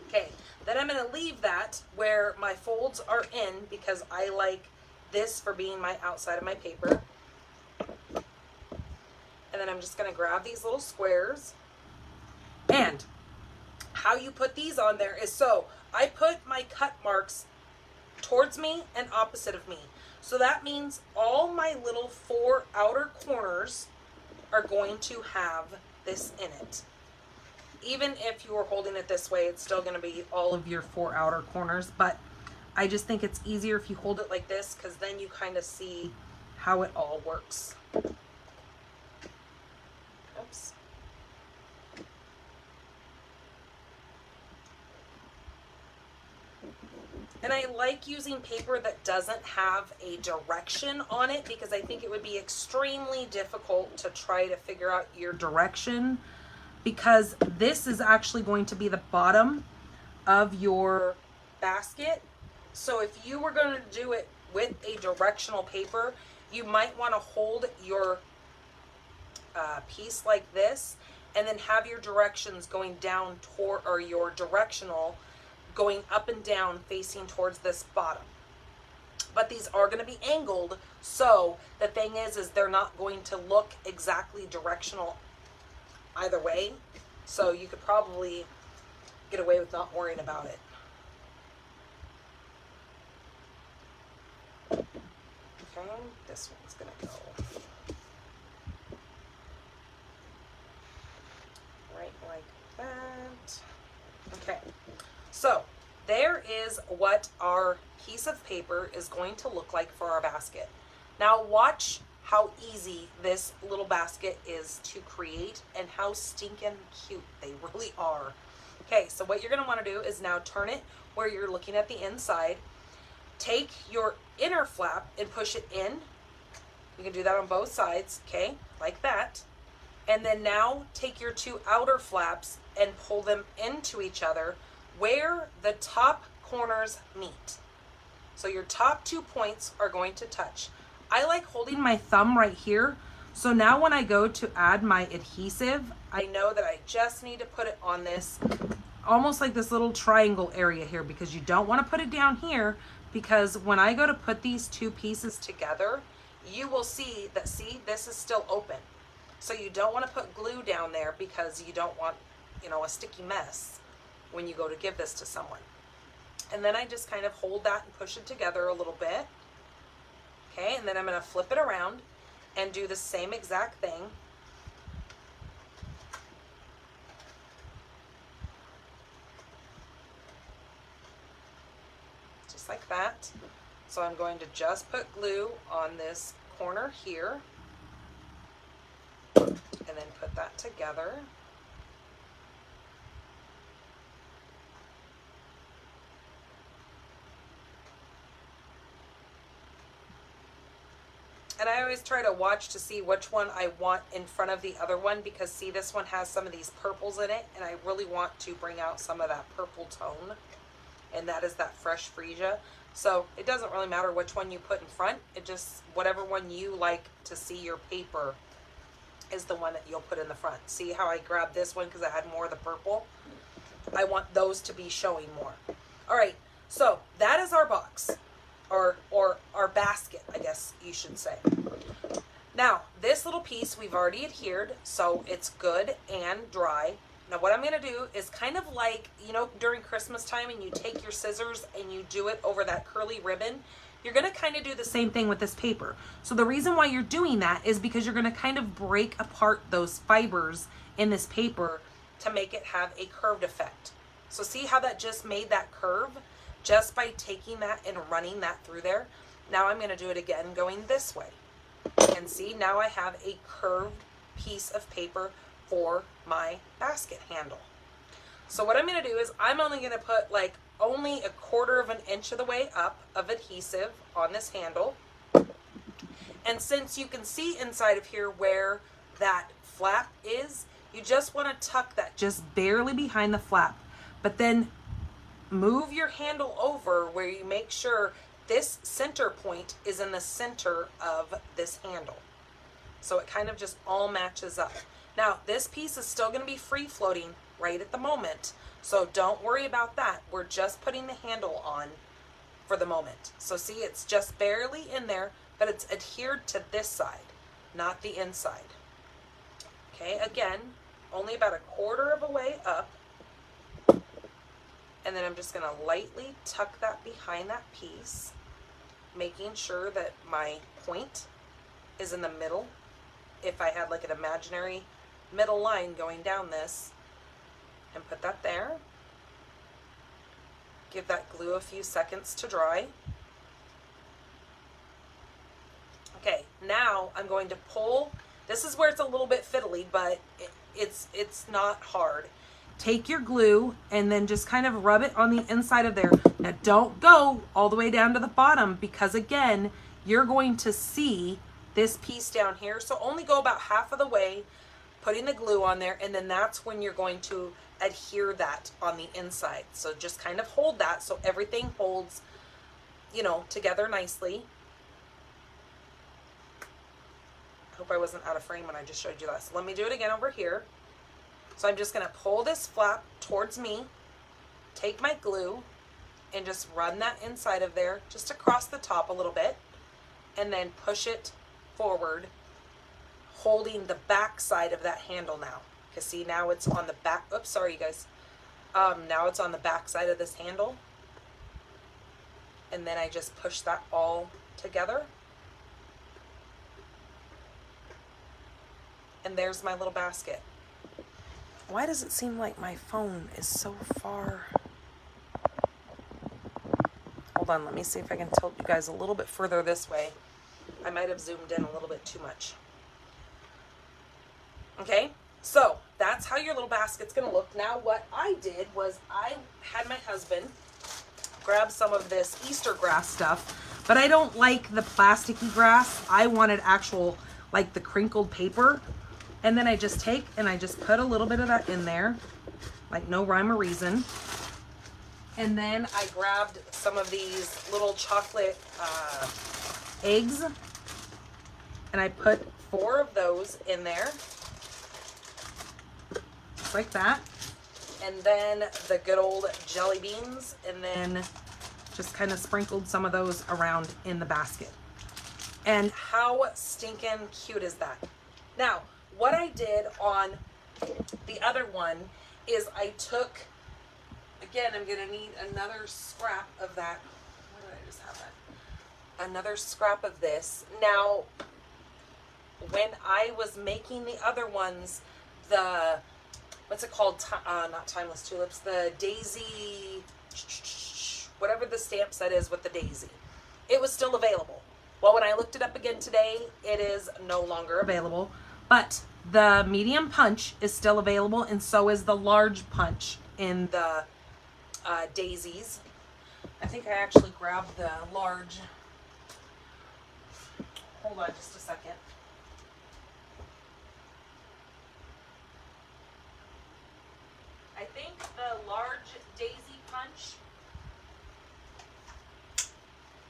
Okay, then I'm going to leave that where my folds are in because I like this for being my outside of my paper. And then I'm just going to grab these little squares. And how you put these on there is so I put my cut marks towards me and opposite of me. So that means all my little 4 outer corners are going to have this in it. Even if you were holding it this way, it's still going to be all of your 4 outer corners, but I just think it's easier if you hold it like this because then you kind of see how it all works. Oops. And I like using paper that doesn't have a direction on it because I think it would be extremely difficult to try to figure out your direction, because this is actually going to be the bottom of your basket. So if you were going to do it with a directional paper, you might want to hold your piece like this, and then have your directions going down toward, or your directional going up and down facing towards this bottom. But these are going to be angled, so the thing is they're not going to look exactly directional either way. So you could probably get away with not worrying about it. Okay, this one's going to go right like that. Okay, so there is what our piece of paper is going to look like for our basket. Now watch how easy this little basket is to create and how stinking cute they really are. Okay, so what you're going to want to do is now turn it where you're looking at the inside. Take your inner flap and push it in. You can do that on both sides, okay, like that. And then now take your two outer flaps and pull them into each other where the top corners meet. So your top 2 points are going to touch. I like holding my thumb right here. So now when I go to add my adhesive, I know that I just need to put it on this, almost like this little triangle area here, because you don't want to put it down here, because when I go to put these two pieces together, you will see that, see, this is still open. So you don't want to put glue down there because you don't want, you know, a sticky mess when you go to give this to someone. And then I just kind of hold that and push it together a little bit. Okay, and then I'm going to flip it around and do the same exact thing. Just like that. So I'm going to just put glue on this corner here and then put that together. And I always try to watch to see which one I want in front of the other one, because see, this one has some of these purples in it, and I really want to bring out some of that purple tone, and that is that fresh freesia. So it doesn't really matter which one you put in front. It just, whatever one you like to see your paper is the one that you'll put in the front. See how I grabbed this one because I had more of the purple? I want those to be showing more. All right, so that is our box. Or our basket, I guess you should say. Now, this little piece we've already adhered, so it's good and dry. Now, what I'm going to do is kind of like, you know, during Christmas time and you take your scissors and you do it over that curly ribbon, you're going to kind of do the same thing with this paper. So the reason why you're doing that is because you're going to kind of break apart those fibers in this paper to make it have a curved effect. So see how that just made that curve? Just by taking that and running that through there. Now I'm going to do it again going this way. And see, now I have a curved piece of paper for my basket handle. So what I'm going to do is I'm only going to put like only 1/4 of an inch of the way up of adhesive on this handle. And since you can see inside of here where that flap is, you just want to tuck that just barely behind the flap. But then move your handle over where you make sure this center point is in the center of this handle. So it kind of just all matches up. Now, this piece is still going to be free floating right at the moment. So don't worry about that. We're just putting the handle on for the moment. So see, it's just barely in there, but it's adhered to this side, not the inside. Okay, again, only about 1/4 of a way up. And then I'm just going to lightly tuck that behind that piece, making sure that my point is in the middle. If I had like an imaginary middle line going down this, and put that there. Give that glue a few seconds to dry. Okay, now I'm going to pull. This is where it's a little bit fiddly, but it's not hard. Take your glue and then just kind of rub it on the inside of there. Now don't go all the way down to the bottom, because again, you're going to see this piece down here. So only go about half of the way, putting the glue on there, and then that's when you're going to adhere that on the inside. So just kind of hold that so everything holds, you know, together nicely. hope I wasn't out of frame when I just showed you that. So let me do it again over here. So I'm just going to pull this flap towards me, take my glue, and just run that inside of there, just across the top a little bit, and then push it forward, holding the back side of that handle now. Because see, now it's on the back, oops, sorry you guys. Now it's on the back side of this handle. And then I just push that all together. And there's my little basket. Why does it seem like my phone is so far? Hold on, let me see if I can tilt you guys a little bit further this way. I might have zoomed in a little bit too much. Okay, so that's how your little basket's gonna look. Now what I did was I had my husband grab some of this Easter grass stuff, but I don't like the plasticky grass. I wanted actual, like the crinkled paper. And then I just take and I just put a little bit of that in there, like no rhyme or reason. And then I grabbed some of these little chocolate eggs, and I put 4 of those in there, just like that. And then the good old jelly beans, and then just kind of sprinkled some of those around in the basket. And how stinking cute is that? Now, what I did on the other one is I took, again, I'm gonna need another scrap of that. Where did I just have that? Another scrap of this. Now, when I was making the other ones, the, what's it called? Not Timeless Tulips, the Daisy, whatever the stamp set is with the daisy. It was still available. Well, when I looked it up again today, it is no longer available. But the medium punch is still available, and so is the large punch in the daisies. I think I actually grabbed the large. Hold on just a second. I think the large daisy punch,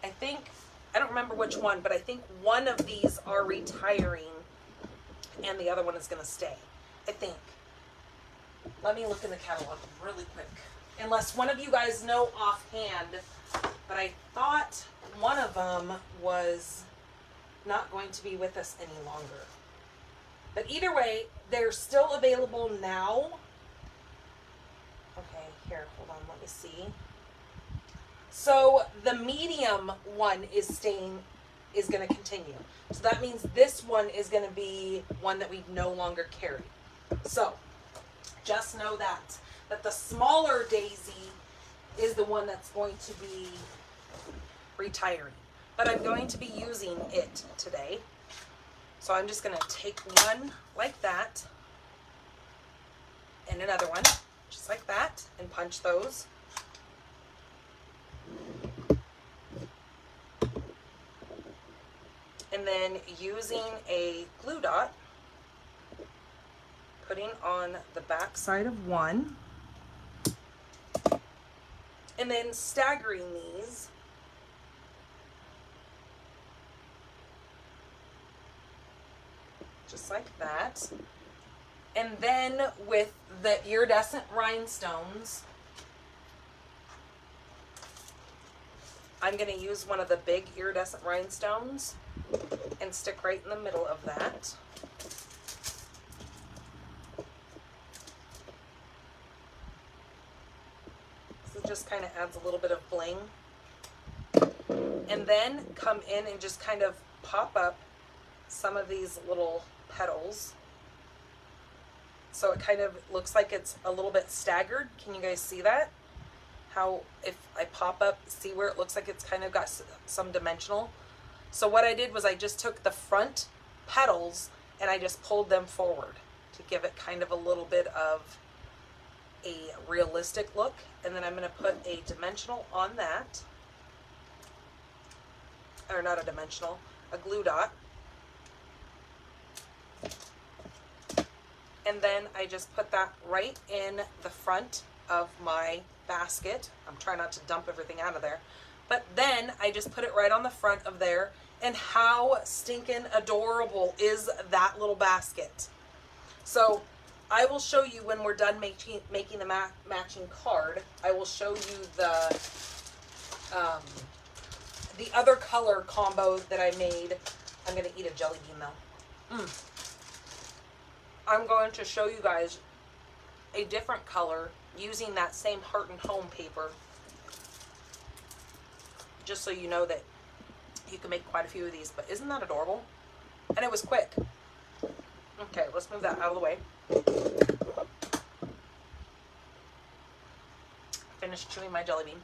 I don't remember which one, but I think one of these are retiring and the other one is going to stay, I think. Let me look in the catalog really quick. Unless one of you guys know offhand, but I thought one of them was not going to be with us any longer. But either way, they're still available now. Okay, here, hold on, let me see. So the medium one is going to continue. So that means this one is going to be one that we no longer carry. So just know that the smaller daisy is the one that's going to be retiring. But I'm going to be using it today. So I'm just going to take one like that and another one just like that and punch those. And then using a glue dot, putting on the back side of one, and then staggering these just like that. And then with the iridescent rhinestones, I'm going to use one of the big iridescent rhinestones and stick right in the middle of that. So it just kind of adds a little bit of bling. And then come in and just kind of pop up some of these little petals. So it kind of looks like it's a little bit staggered. Can you guys see that? How if I pop up, see where it looks like it's kind of got some dimensional. So what I did was I just took the front petals and I just pulled them forward to give it kind of a little bit of a realistic look. And then I'm going to put a dimensional on that. Or not a dimensional, a glue dot. And then I just put that right in the front of my basket. I'm trying not to dump everything out of there. But then I just put it right on the front of there, And how stinking adorable is that little basket? So I will show you when we're done making the matching card. I will show you the other color combo that I made. I'm going to eat a jelly bean though. I'm going to show you guys a different color using that same Heart and Home paper. Just so you know that you can make quite a few of these, but isn't that adorable? And it was quick. Okay, let's move that out of the way. Finished chewing my jelly bean.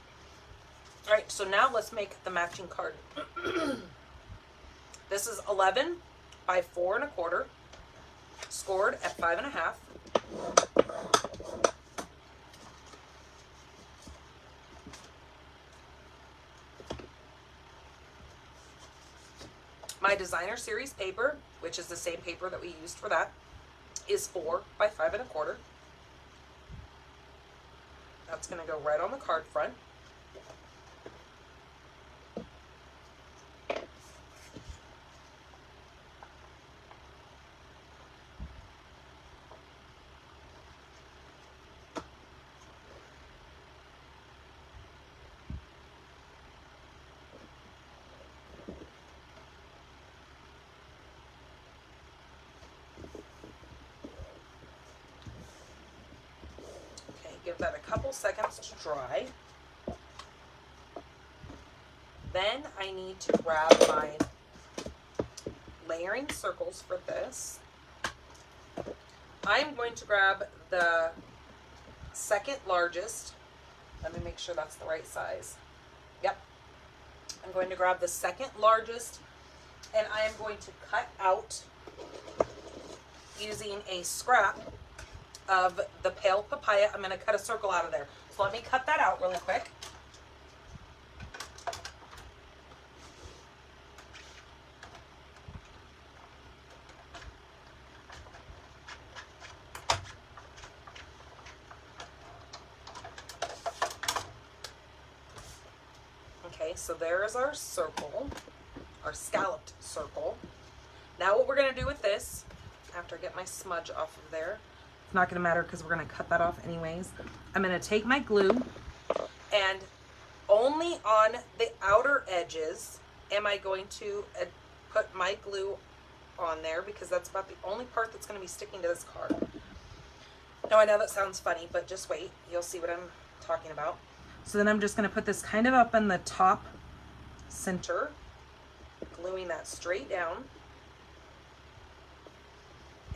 All right, so now let's make the matching card. This is 11 by 4 1/4, scored at 5 1/2. My designer series paper, which is the same paper that we used for that, is 4 by 5 1/4. That's going to go right on the card front. Give that a couple seconds to dry. Then I need to grab my layering circles for this. I'm going to grab the second largest. Let me make sure that's the right size. Yep. I'm going to grab the second largest, and I am going to cut out using a scrap of the pale papaya. I'm going to cut a circle out of there. So let me cut that out really quick. Okay, so there's our circle, our scalloped circle. Now what we're going to do with this, after I get my smudge off of there, it's not going to matter because we're going to cut that off anyways. I'm going to take my glue, and only on the outer edges am I going to put my glue on there, because that's about the only part that's going to be sticking to this card. Now I know that sounds funny, but just wait. You'll see what I'm talking about. So then I'm just going to put this kind of up in the top center, gluing that straight down,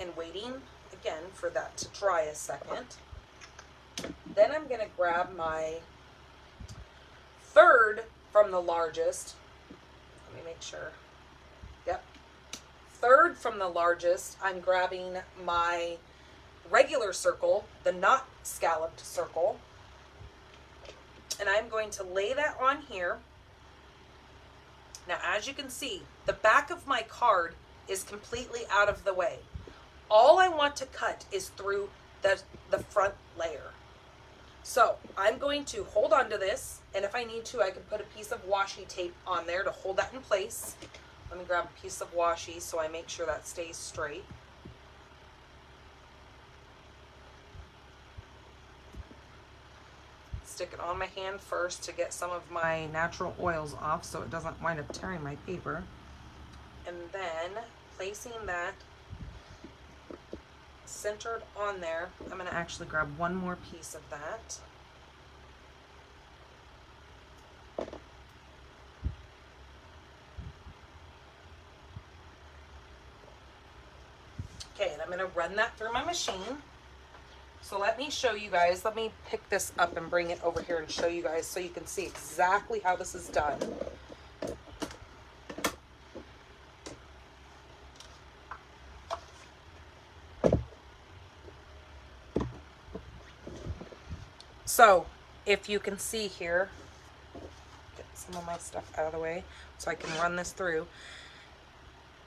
and waiting again for that to dry a second. Then I'm going to grab my third from the largest. Let me make sure. Yep. Third from the largest, I'm grabbing my regular circle, the not scalloped circle, and I'm going to lay that on here. Now, as you can see, the back of my card is completely out of the way. All I want to cut is through the front layer. So I'm going to hold on to this, and if I need to, I can put a piece of washi tape on there to hold that in place. Let me grab a piece of washi so I make sure that stays straight. Stick it on my hand first to get some of my natural oils off so it doesn't wind up tearing my paper. And then placing that centered on there, I'm going to actually grab one more piece of that. Okay, and I'm going to run that through my machine. So let me show you guys. Let me pick this up and bring it over here and show you guys so you can see exactly how this is done. So if you can see here, get some of my stuff out of the way so I can run this through.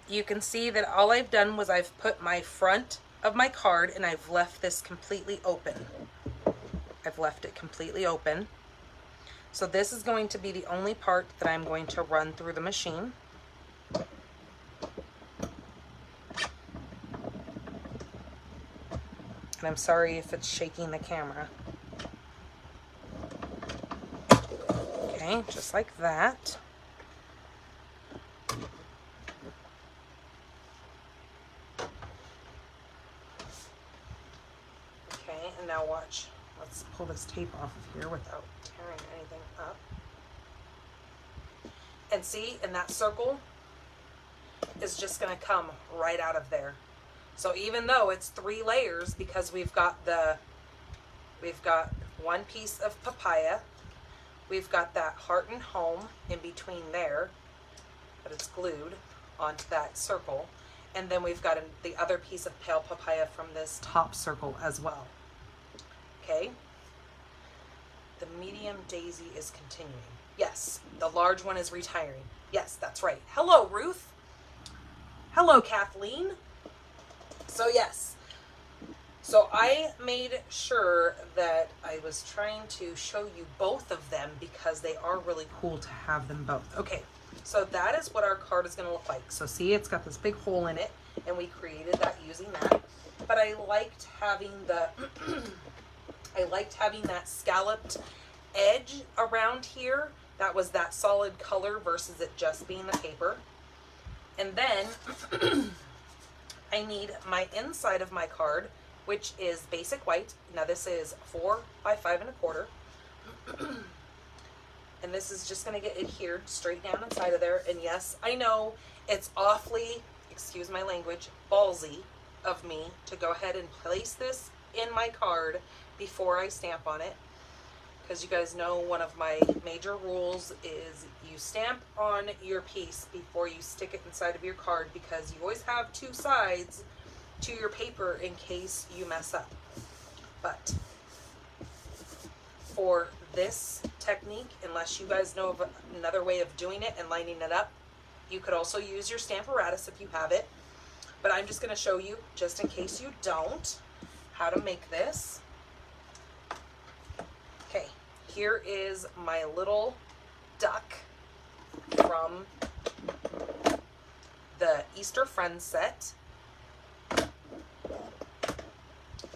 You can see that all I've done was I've put my front of my card and I've left this completely open. I've left it completely open. So this is going to be the only part that I'm going to run through the machine. And I'm sorry if it's shaking the camera. Okay, just like that. Okay, and now watch. Let's pull this tape off of here without tearing anything up. And see, in that circle is just going to come right out of there. So even though it's 3 layers, because we've got one piece of papaya, we've got that heart and home in between there, but it's glued onto that circle. And then we've got the other piece of pale papaya from this top circle as well. Okay. The medium daisy is continuing. Yes. The large one is retiring. Yes, that's right. Hello, Ruth. Hello, Kathleen. So yes. So I made sure that I was trying to show you both of them because they are really cool to have them both. Okay. So that is what our card is going to look like. So see, it's got this big hole in it, and we created that using that. But I liked having the, I liked having that scalloped edge around here. That was that solid color versus it just being the paper. And then I need my inside of my card, which is basic white. Now this is 4 by 5 1/4. And this is just going to get adhered straight down inside of there. And yes, I know it's awfully, excuse my language, ballsy of me to go ahead and place this in my card before I stamp on it. Because you guys know one of my major rules is you stamp on your piece before you stick it inside of your card, because you always have 2 sides to your paper in case you mess up. But for this technique, unless you guys know of another way of doing it and lining it up, you could also use your Stamparatus if you have it. But I'm just going to show you, just in case you don't, how to make this. Okay, here is my little duck from the Easter Friends set.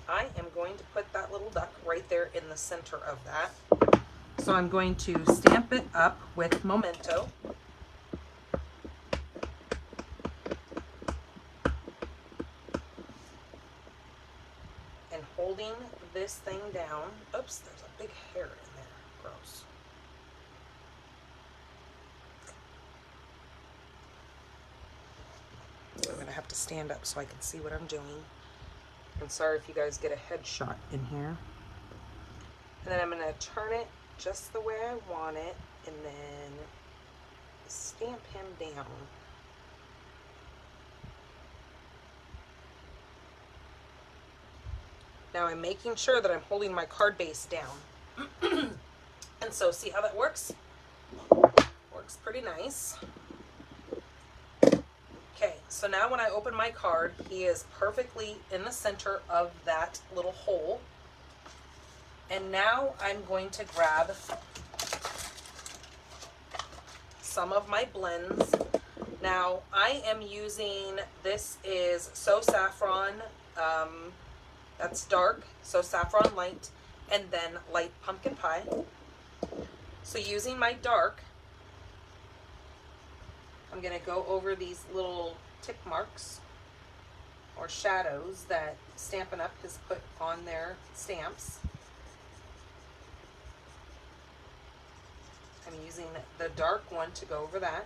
I am going to put that little duck right there in the center of that. So I'm going to stamp it up with Memento. And holding this thing down. Oops, there's a big hair in there. Gross. I'm going to have to stand up so I can see what I'm doing. I'm sorry if you guys get a headshot in here. And then I'm going to turn it just the way I want it and then stamp him down. Now I'm making sure that I'm holding my card base down. And so see how that works? Works pretty nice. Okay, so now when I open my card, he is perfectly in the center of that little hole. And now I'm going to grab some of my blends. Now I am using, this is So Saffron, that's dark, So Saffron light, and then light pumpkin pie. So using my dark, I'm going to go over these little tick marks or shadows that Stampin' Up! Has put on their stamps. I'm using the dark one to go over that.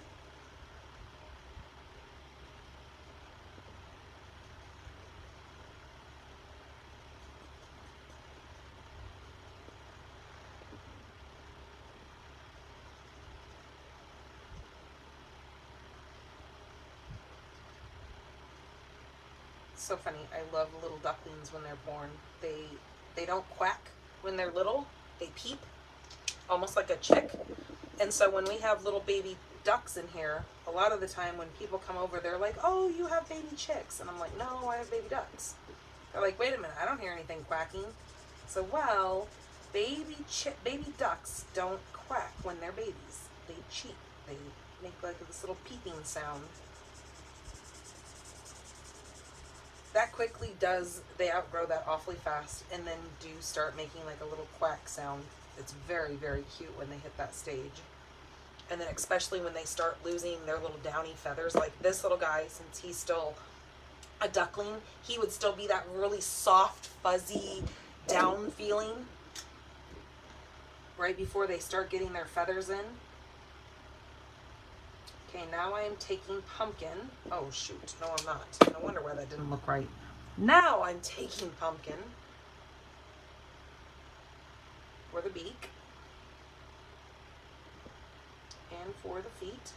So funny. I love little ducklings when they're born. They don't quack when they're little. They peep, almost like a chick. And so when we have little baby ducks in here, a lot of the time when people come over, they're like, "Oh, you have baby chicks." And I'm like, "No, I have baby ducks." They're like, "Wait a minute, I don't hear anything quacking." So, well, baby ducks don't quack when they're babies. They cheep. They make like this little peeping sound. That quickly does, they outgrow that awfully fast and then do start making like a little quack sound. It's very, very cute when they hit that stage. And then especially when they start losing their little downy feathers, like this little guy, since he's still a duckling, he would still be that really soft, fuzzy down feeling right before they start getting their feathers in. Okay, now I am taking Pumpkin. Oh shoot, no I'm not. No wonder why that didn't look right. Now I'm taking Pumpkin for the beak and for the feet.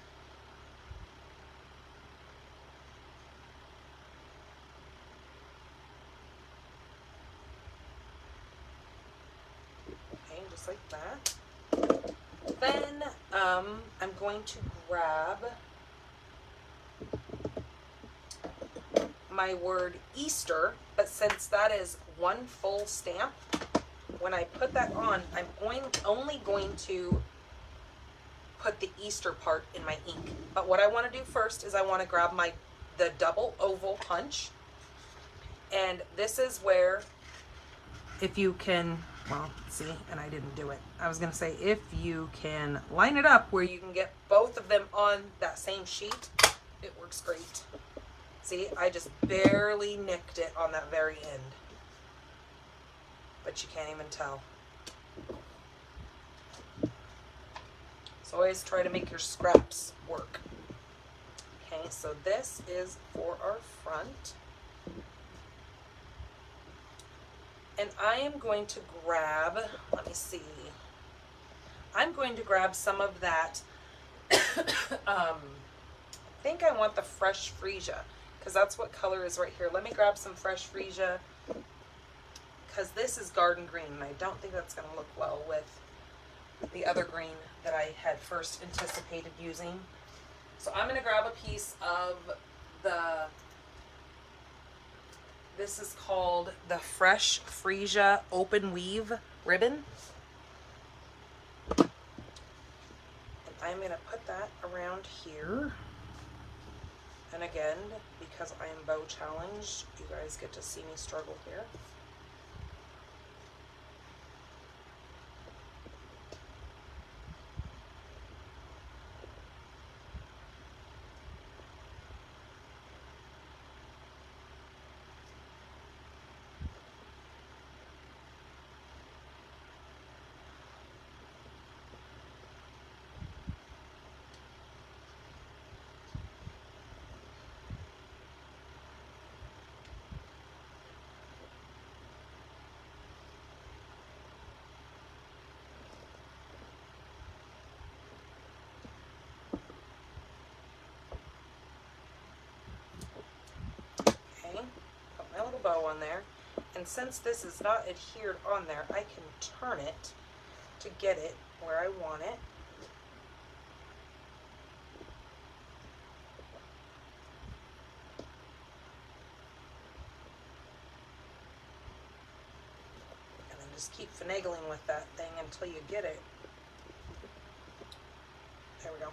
Okay, just like that. Then I'm going to grab my word Easter, but since that is one full stamp, when I put that on, I'm only going to put the Easter part in my ink. But what I want to do first is I want to grab the double oval punch, and this is where, if you can, well, see, and I didn't do it. I was going to say, if you can line it up where you can get both of them on that same sheet, it works great. See, I just barely nicked it on that very end. But you can't even tell. So always try to make your scraps work. Okay, so this is for our front. And I am going to grab, let me see, I'm going to grab some of that, I think I want the fresh freesia, because that's what color is right here. Let me grab some fresh freesia, because this is garden green, and I don't think that's going to look well with the other green that I had first anticipated using. So I'm going to grab a piece of this is called the Fresh Freesia Open Weave Ribbon. And I'm going to put that around here. And again, because I am bow challenged, you guys get to see me struggle here. My little bow on there, and since this is not adhered on there, I can turn it to get it where I want it. And then just keep finagling with that thing until you get it. There we go.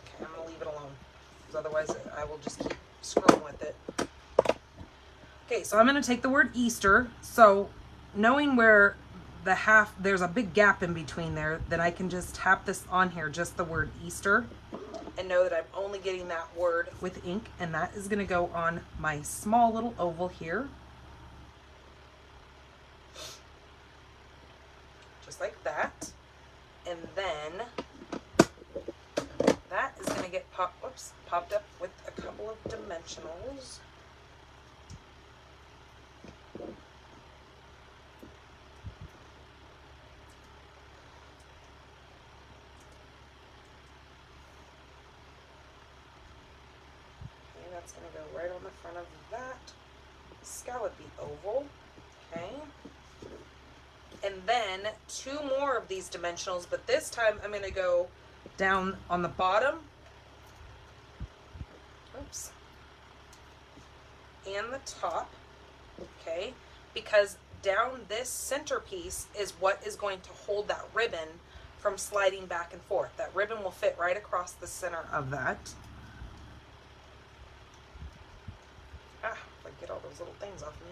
Okay, I'm going to leave it alone, because otherwise I will just keep screwing with it. Okay, so I'm going to take the word Easter. So knowing where there's a big gap in between there, then I can just tap this on here, just the word Easter, and know that I'm only getting that word with ink, and that is going to go on my small little oval here. Just like that. And then that is going to get popped up with a couple of dimensionals. That's going to go right on the front of that scallopy oval. Okay. And then two more of these dimensionals, but this time I'm going to go down on the bottom. Oops. And the top. Okay. Because down this centerpiece is what is going to hold that ribbon from sliding back and forth. That ribbon will fit right across the center of that. Get all those those little things off me.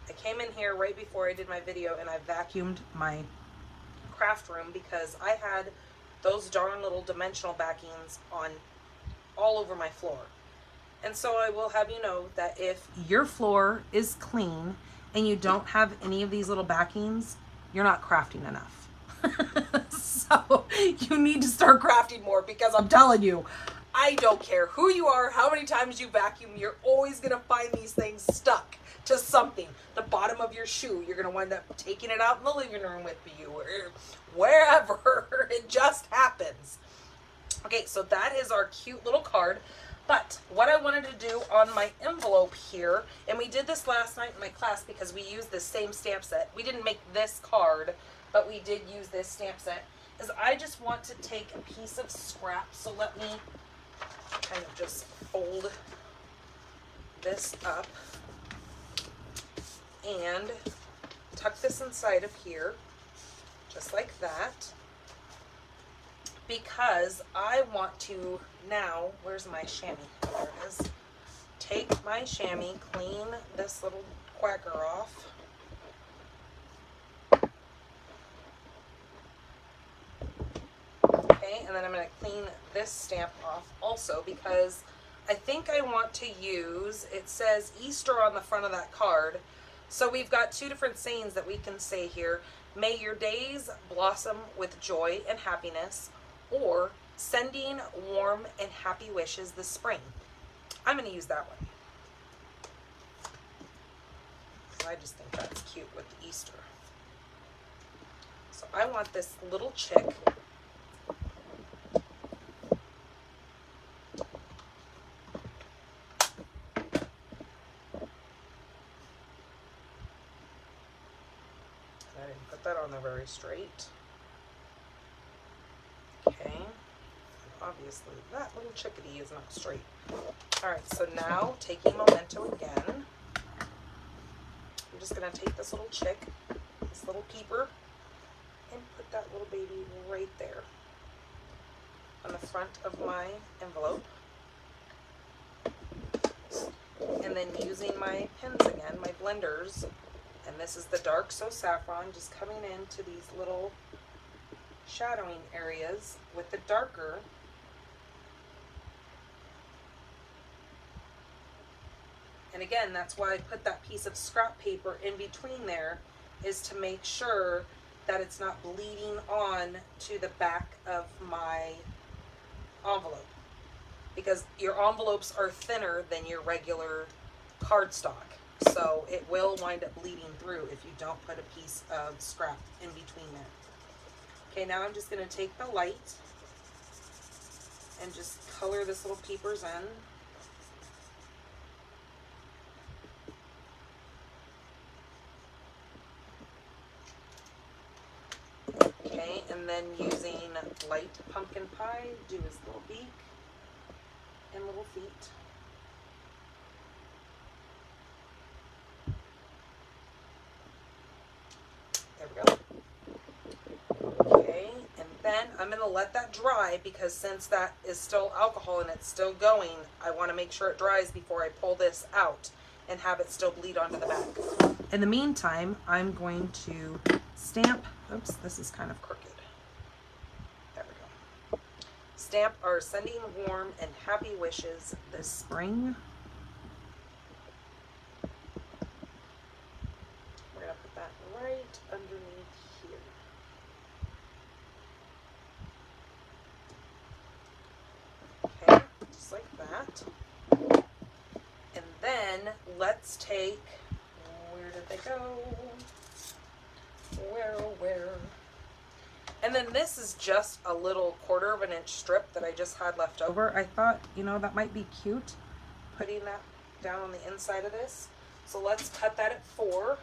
I came in here right before I did my video and I vacuumed my craft room because I had those darn little dimensional backings on all over my floor. And so I will have you know that if your floor is clean and you don't have any of these little backings, you're not crafting enough. So you need to start crafting more, because I'm telling you, I don't care who you are, how many times you vacuum, you're always going to find these things stuck to something. The bottom of your shoe, you're going to wind up taking it out in the living room with you, or wherever. It just happens. Okay, so that is our cute little card. But what I wanted to do on my envelope here, and we did this last night in my class because we used the same stamp set. We didn't make this card, but we did use this stamp set, is I just want to take a piece of scrap. So let me kind of just fold this up and tuck this inside of here, just like that, because I want to now, where's my chamois? There it is. Take my chamois, clean this little quacker off. Okay, and then I'm going to clean this stamp off also, because I think I want to use, it says Easter on the front of that card. So we've got two different sayings that we can say here. May your days blossom with joy and happiness, or sending warm and happy wishes this spring. I'm going to use that one. I just think that's cute with the Easter. So I want this little chick. I didn't put that on there very straight. Okay. Obviously, that little chickadee is not straight. Alright, so now taking Memento again, I'm just going to take this little chick, this little peeper, and put that little baby right there on the front of my envelope. And then using my pens again, my blenders, and this is the dark so saffron, just coming into these little shadowing areas with the darker. And again, that's why I put that piece of scrap paper in between there, is to make sure that it's not bleeding on to the back of my envelope, because your envelopes are thinner than your regular cardstock, so it will wind up bleeding through if you don't put a piece of scrap in between there. Okay, now I'm just going to take the light and just color this little peepers in. Okay, and then using light pumpkin pie, do his little beak and little feet. There we go. Okay, and then I'm going to let that dry, because since that is still alcohol and it's still going, I want to make sure it dries before I pull this out and have it still bleed onto the back. In the meantime, I'm going to stamp, oops, this is kind of crooked. There we go. Stamp our sending warm and happy wishes this spring. We're going to put that right underneath here. Okay, just like that. And then let's take, where did they go? Where? And then this is just a little 1/4 of an inch strip that I just had left over. I thought, you know, that might be cute, putting that down on the inside of this. So let's cut that at 4.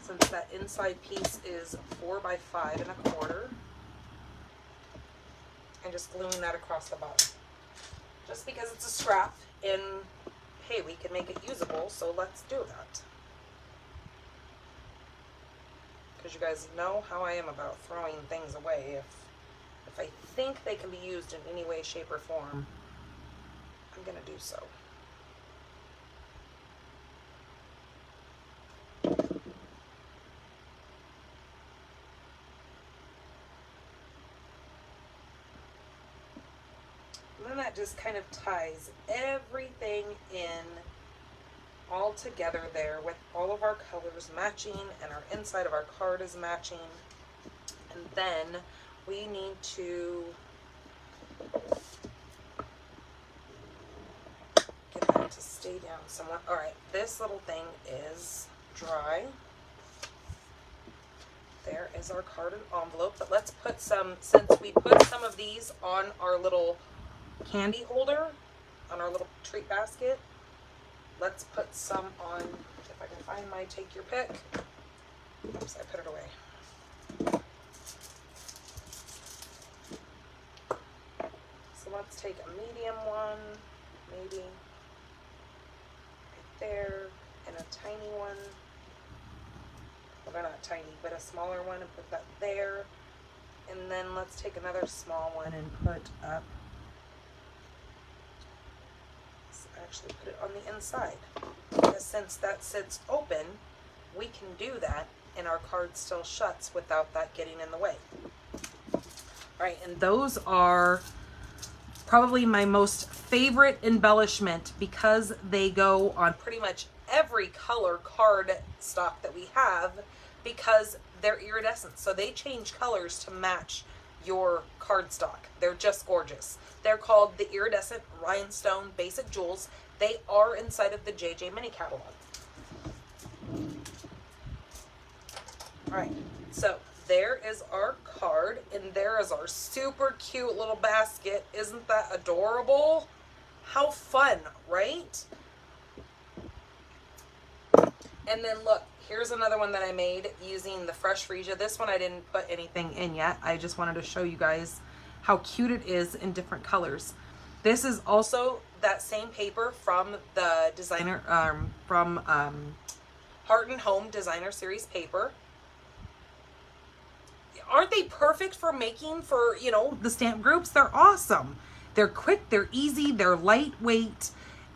Since that inside piece is 4 by 5 1/4. And just gluing that across the bottom. Just because it's a scrap, and hey, we can make it usable, so let's do that. Because you guys know how I am about throwing things away if if I think they can be used in any way, shape, or form, I'm going to do so. And then that just kind of ties everything in all together there with all of our colors matching and our inside of our card is matching. And then we need to get that to stay down somewhat. All right, this little thing is dry. There is our carded envelope, but let's put some, since we put some of these on our little candy holder, on our little treat basket, let's put some on, if I can find my take your pick. Oops, I put it away. So let's take a medium one, maybe, right there, and a tiny one. Well, they're not tiny, but a smaller one, and put that there. And then let's take another small one and put up, let's actually put it on the inside. Because since that sits open, we can do that and our card still shuts without that getting in the way. All right, and those are probably my most favorite embellishment because they go on pretty much every color card stock that we have because they're iridescent. So they change colors to match your card stock. They're just gorgeous. They're called the Iridescent Rhinestone Basic Jewels. They are inside of the JJ Mini Catalog. All right, so there is our card, and there is our super cute little basket. Isn't that adorable? How fun, right? And then look, here's another one that I made using the Fresh Freesia. This one I didn't put anything in yet. I just wanted to show you guys how cute it is in different colors. This is also that same paper from the designer, Heart and Home Designer Series paper. Aren't they perfect for making for, you know, the stamp groups? They're awesome. They're quick, they're easy, they're lightweight,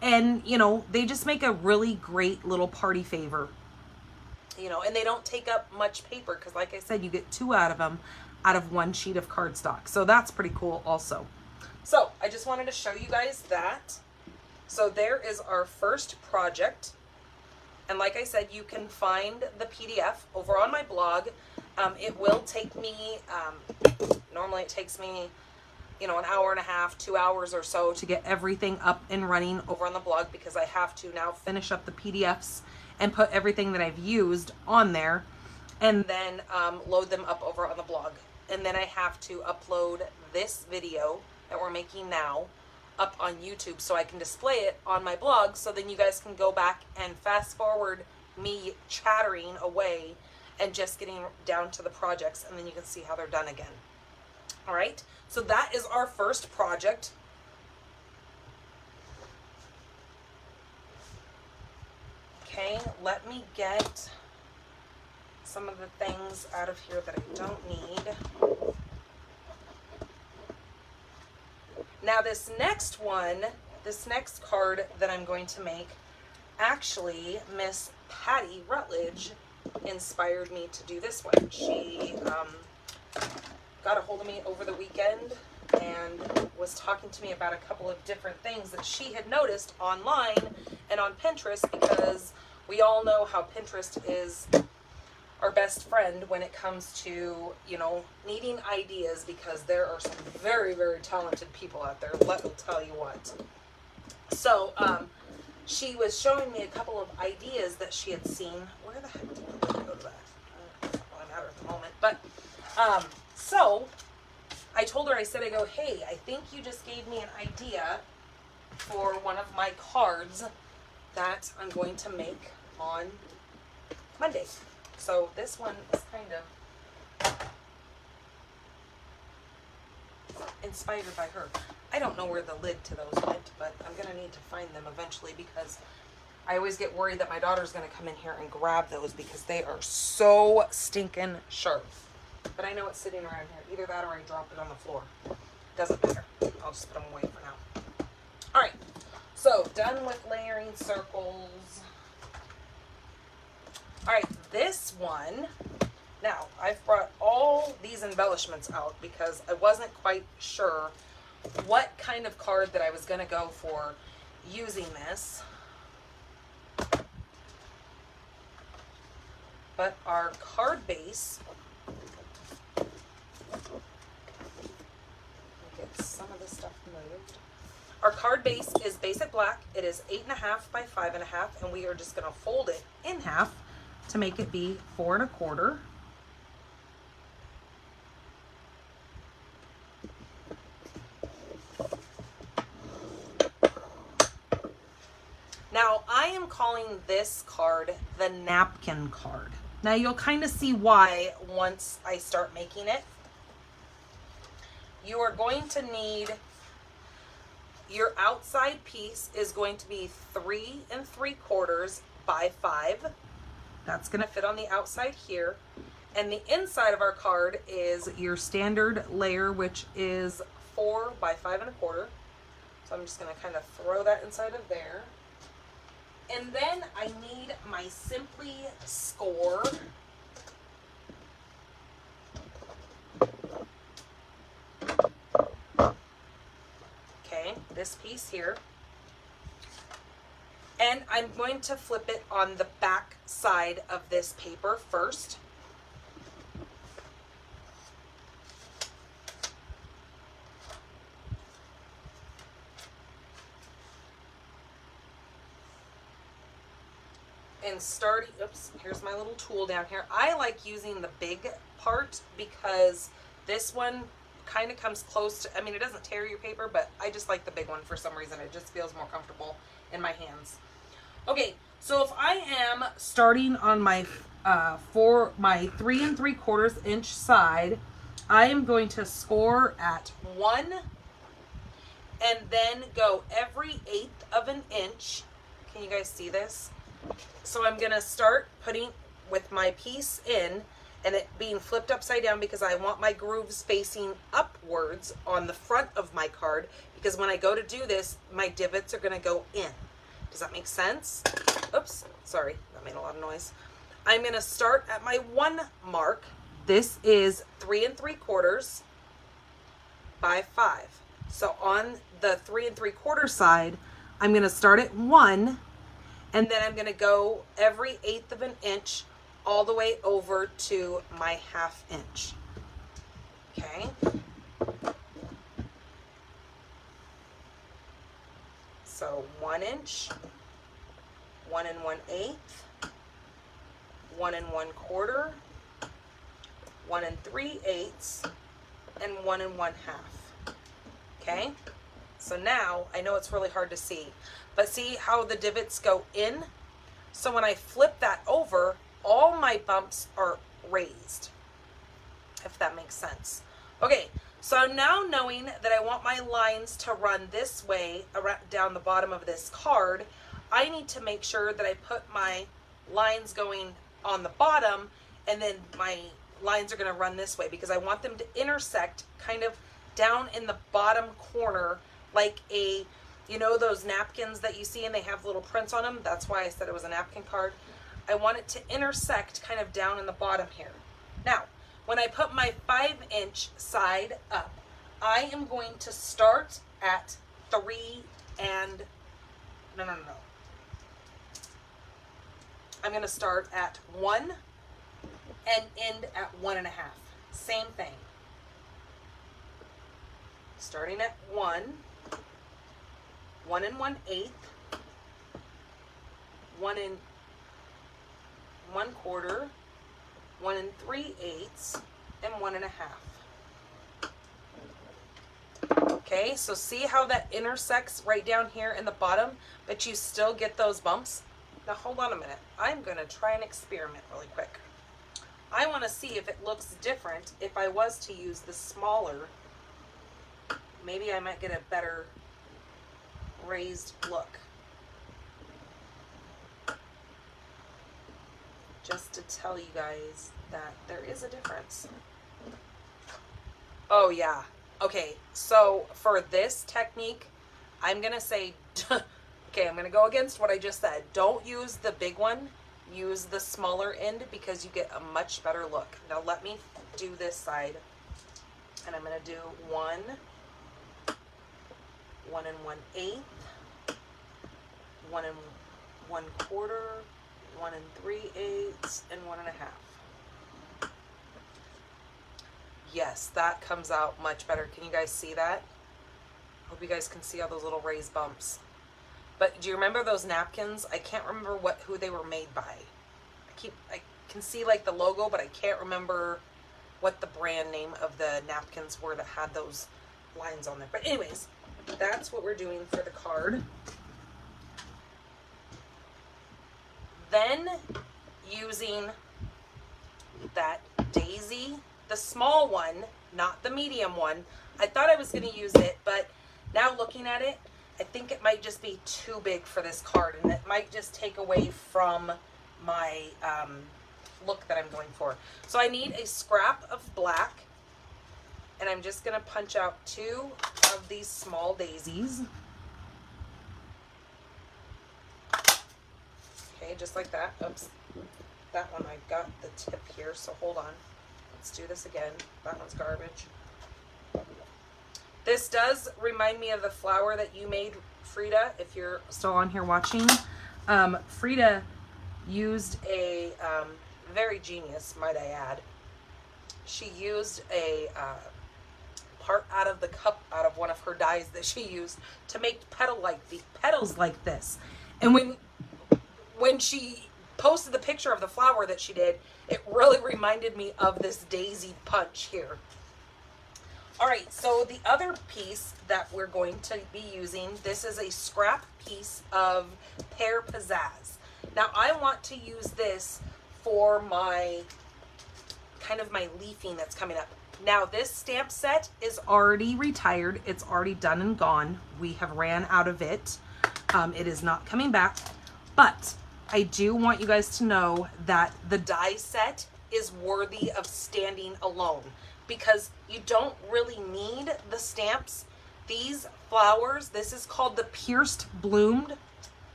and, you know, they just make a really great little party favor. You know, and they don't take up much paper because, like I said, you get 2 out of them out of 1 sheet of cardstock. So that's pretty cool also. So I just wanted to show you guys that. So there is our first project. And like I said, you can find the PDF over on my blog. It will take me, normally it takes me, you know, an hour and a half, 2 hours or so to get everything up and running over on the blog because I have to now finish up the PDFs and put everything that I've used on there and then load them up over on the blog. And then I have to upload this video that we're making now up on YouTube so I can display it on my blog so then you guys can go back and fast forward me chattering away and just getting down to the projects, and then you can see how they're done again. All right, so that is our first project. Okay, let me get some of the things out of here that I don't need. Now this next one, this next card that I'm going to make, actually Miss Patty Rutledge inspired me to do this one. She got a hold of me over the weekend and was talking to me about a couple of different things that she had noticed online and on Pinterest, because we all know how Pinterest is our best friend when it comes to, you know, needing ideas, because there are some very, very talented people out there, let me tell you what. So she was showing me a couple of ideas that she had seen. Where the heck did I go to that? It doesn't really matter at the moment. But so I told her, I said, I go, hey, I think you just gave me an idea for one of my cards that I'm going to make on Monday. So this one is kind of inspired by her. I don't know where the lid to those went, but I'm going to need to find them eventually because I always get worried that my daughter's going to come in here and grab those because they are so stinking sharp. but I know it's sitting around here. Either that or I dropped it on the floor. Doesn't matter. I'll just put them away for now. All right, so done with layering circles. All right, this one, now I've brought all these embellishments out because I wasn't quite sure what kind of card that I was gonna go for using this. But our card base, get some of this stuff moved. Our card base is basic black. It is 8.5 by 5.5, and we are just gonna fold it in half to make it be 4 1/4. Now I am calling this card the napkin card. Now you'll kind of see why once I start making it. You are going to need, your outside piece is going to be 3 3/4 by 5. That's going to fit on the outside here. And the inside of our card is your standard layer, which is 4 by 5 1/4. So I'm just going to kind of throw that inside of there. And then I need my Simply Score. Okay, this piece here. And I'm going to flip it on the back side of this paper first. And starting, oops, here's my little tool down here. I like using the big part because this one kind of comes close to, I mean, it doesn't tear your paper, but I just like the big one for some reason. It just feels more comfortable in my hands. Okay, so if I am starting on my for my 3 3/4 inch side, I am going to score at 1 and then go every 1/8 of an inch. Can you guys see this? So I'm gonna start putting with my piece in and it being flipped upside down because I want my grooves facing upwards on the front of my card, because when I go to do this, my divots are gonna go in. Does that make sense? Oops, sorry, that made a lot of noise. I'm gonna start at my 1 mark. This is 3 3/4 by 5. So on the 3 3/4 side, I'm gonna start at 1, and then I'm gonna go every 1/8 of an inch all the way over to my 1/2 inch. Okay. So 1 inch, 1 1/8, 1 1/4, 1 3/8, and 1 1/2. Okay. So now I know it's really hard to see, but see how the divots go in? So when I flip that over, all my bumps are raised, if that makes sense. Okay, so now knowing that I want my lines to run this way around, down the bottom of this card, I need to make sure that I put my lines going on the bottom, and then my lines are going to run this way because I want them to intersect kind of down in the bottom corner, like a, you know, those napkins that you see and they have little prints on them. That's why I said it was a napkin card. I want it to intersect kind of down in the bottom here. Now, when I put my 5 inch side up, I am going to start at 3 and, no. I'm going to start at 1 and end at 1 1/2. Same thing. Starting at 1, 1 1/8, 1 1/4, 1 3/8, and 1 1/2. Okay, so see how that intersects right down here in the bottom, but you still get those bumps? Now hold on a minute. I'm gonna try an experiment really quick. I wanna see if it looks different if I was to use the smaller. Maybe I might get a better raised look. Just to tell you guys that there is a difference. Oh yeah. Okay, so for this technique, I'm gonna say, okay, I'm gonna go against what I just said. Don't use the big one, use the smaller end because you get a much better look. Now let me do this side, and I'm gonna do 1 1 1/8, 1 1/4, 1 3/8, and 1 1/2. Yes, that comes out much better. Can you guys see that? Hope you guys can see all those little raised bumps. But do you remember those napkins? I can't remember who they were made by. I can see like the logo, but I can't remember what the brand name of the napkins were that had those lines on there. But anyways, that's what we're doing for the card. Then using that daisy, the small one, not the medium one. I thought I was going to use it, but now looking at it, I think it might just be too big for this card, and it might just take away from my look that I'm going for. So I need a scrap of black, and I'm just going to punch out 2 of these small daisies. Okay, just like that. Oops. That one, I got the tip here, so hold on. Let's do this again. That one's garbage. This does remind me of the flower that you made, Frida, if you're still on here watching. Frida used a, very genius, might I add. She used a part out of the cup, out of one of her dies that she used to make petals like this. And when she posted the picture of the flower that she did, it really reminded me of this daisy punch here. All right, so the other piece that we're going to be using, this is a scrap piece of Pear Pizzazz. Now I want to use this for my kind of my leafing that's coming up. Now this stamp set is already retired. It's already done and gone. We have ran out of it. It is not coming back, but I do want you guys to know that the die set is worthy of standing alone, because you don't really need the stamps. These flowers, this is called the Pierce Blooms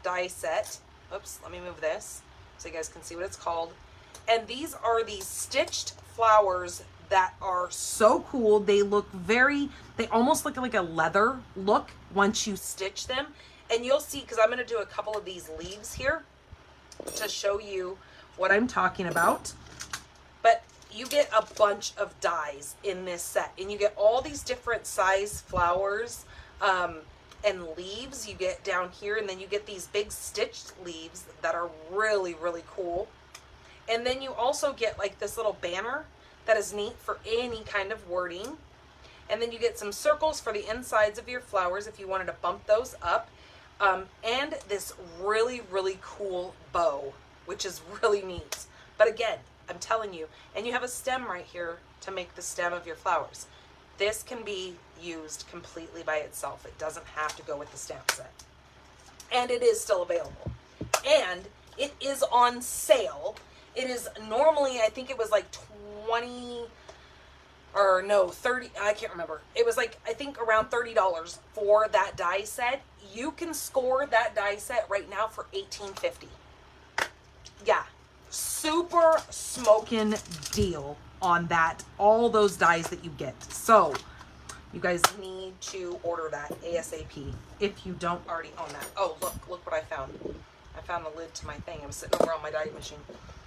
die set. Oops, let me move this so you guys can see what it's called. And these are these stitched flowers that are so cool. They look they almost look like a leather look once you stitch them. And you'll see, because I'm going to do a couple of these leaves here to show you what I'm talking about. But you get a bunch of dies in this set, and you get all these different size flowers and leaves you get down here, and then you get these big stitched leaves that are really, really cool. And then you also get like this little banner that is neat for any kind of wording. And then you get some circles for the insides of your flowers if you wanted to bump those up. And this really, really cool bow, which is really neat. But again, I'm telling you, and you have a stem right here to make the stem of your flowers. This can be used completely by itself. It doesn't have to go with the stamp set. And it is still available. And it is on sale. It is normally, I think it was like 20 or no, 30, I can't remember. It was like, I think around $30 for that die set. You can score that die set right now for $18.50. Yeah, super smoking deal on that, all those dies that you get. So you guys need to order that ASAP if you don't already own that. Oh, look what I found. I found the lid to my thing. It was sitting over on my die machine.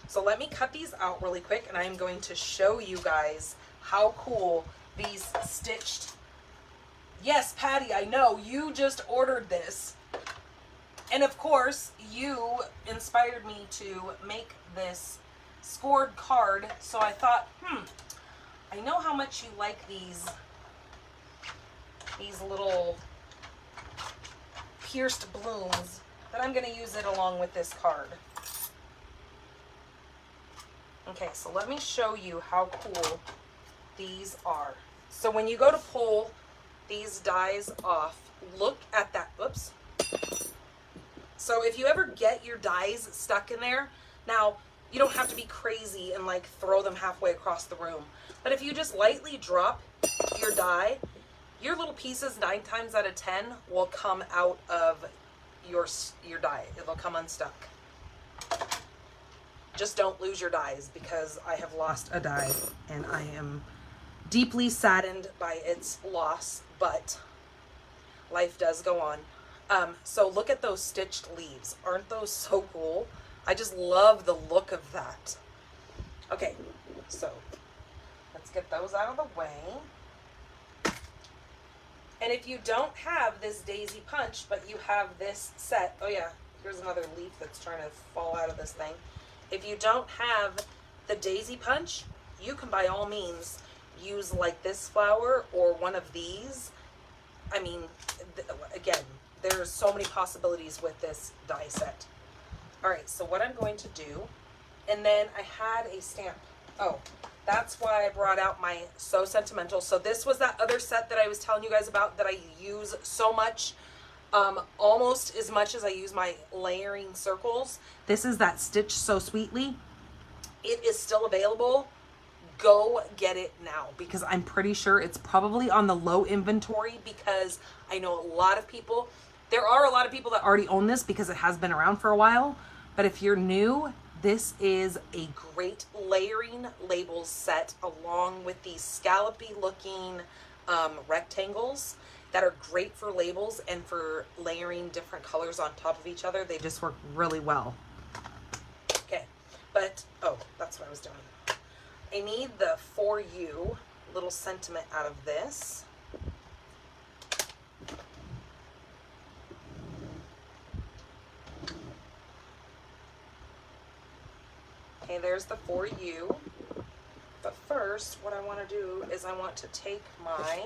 So let me cut these out really quick, and I am going to show you guys how cool these stitched. Yes, Patty, I know you just ordered this. And of course, you inspired me to make this scored card. So I thought, I know how much you like these little pierced blooms, that I'm going to use it along with this card. Okay, so let me show you how cool these are. So when you go to pull these dies off, look at that. Oops. So if you ever get your dies stuck in there, now You don't have to be crazy and like throw them halfway across the room. But if you just lightly drop your die, your little pieces 9 times out of 10 will come out of your die. It'll come unstuck. Just don't lose your dies, because I have lost a die and I am deeply saddened by its loss, but life does go on. So look at those stitched leaves. Aren't those so cool? I just love the look of that. Okay, so let's get those out of the way. And if you don't have this daisy punch, but you have this set, oh yeah, here's another leaf that's trying to fall out of this thing. If you don't have the daisy punch, you can by all means use like this flower or one of these. I mean, again, there's so many possibilities with this die set. All right, so what I'm going to do, and then I had a stamp. Oh, that's why I brought out my So Sentimental. So this was that other set that I was telling you guys about that I use so much, almost as much as I use my layering circles. This is that Stitch So Sweetly. It is still available. Go get it now, because I'm pretty sure it's probably on the low inventory, because I know a lot of people, there are a lot of people that already own this because it has been around for a while. But if you're new, this is a great layering labels set, along with these scallopy looking rectangles that are great for labels and for layering different colors on top of each other. They just work really well. Okay, but, oh, that's what I was doing. I need the For You little sentiment out of this. Okay, there's the For You. But first, what I want to do is I want to take my,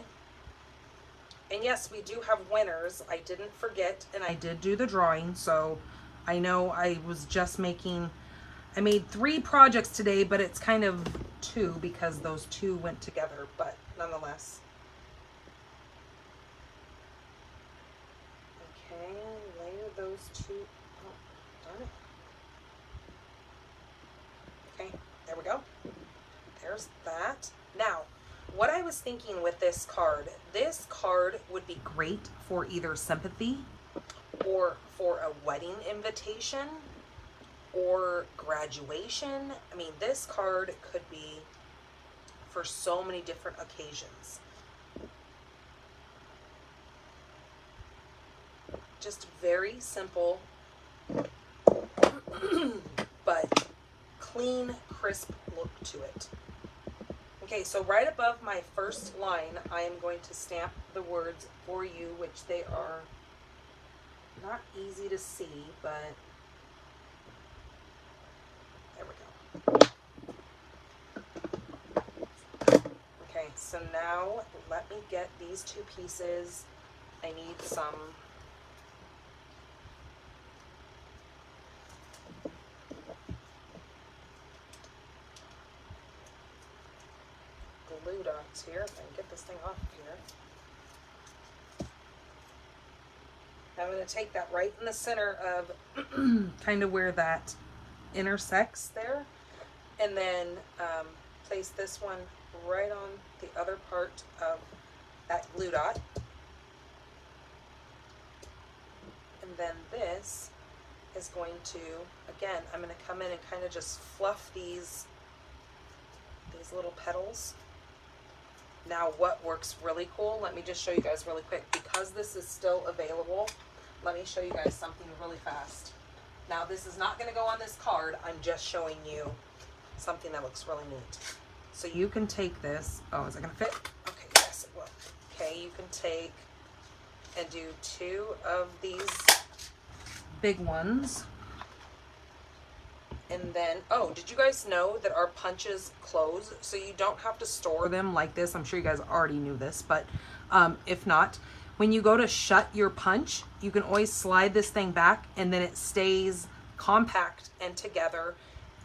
and yes, we do have winners. I didn't forget, and I did do the drawing, so I know I was just making, I made 3 projects today, but it's kind of 2 because those 2 went together, but nonetheless. Okay, layer those 2. Oh, darn it. Okay, there we go. There's that. Now, what I was thinking with this card would be great for either sympathy or for a wedding invitation or graduation. I mean, this card could be for so many different occasions. Just very simple, but clean, crisp look to it. Okay, so right above my first line, I am going to stamp the words For You, which they are not easy to see, but there we go. Okay, so now let me get these 2 pieces. I need some glue dots here. If I can get this thing off here. I'm going to take that right in the center of kind of where that intersects there, and then place this one right on the other part of that glue dot, and then this is going to, again, I'm going to come in and kind of just fluff these little petals. Now, what works really cool, let me just show you guys really quick, because this is still available. Let me show you guys something really fast. Now, this is not going to go on this card. I'm just showing you something that looks really neat. So you can take this. Oh, is it going to fit? Okay, yes, it will. Okay, you can take and do 2 of these big ones. And then, oh, did you guys know that our punches close? So you don't have to store them like this. I'm sure you guys already knew this, but if not, when you go to shut your punch, you can always slide this thing back, and then it stays compact and together,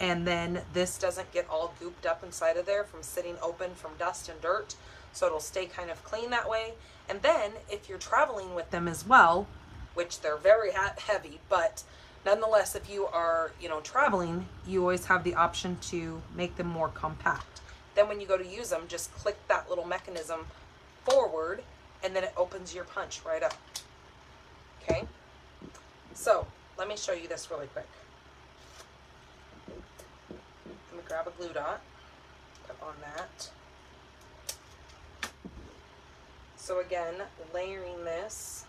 and then this doesn't get all gooped up inside of there from sitting open from dust and dirt, so it'll stay kind of clean that way. And then if you're traveling with them as well, which they're very heavy, but Nonetheless, if you are, you know, traveling, you always have the option to make them more compact. Then when you go to use them, just click that little mechanism forward and then it opens your punch right up. Okay? So, let me show you this really quick. Let me grab a glue dot, put on that. So again, layering this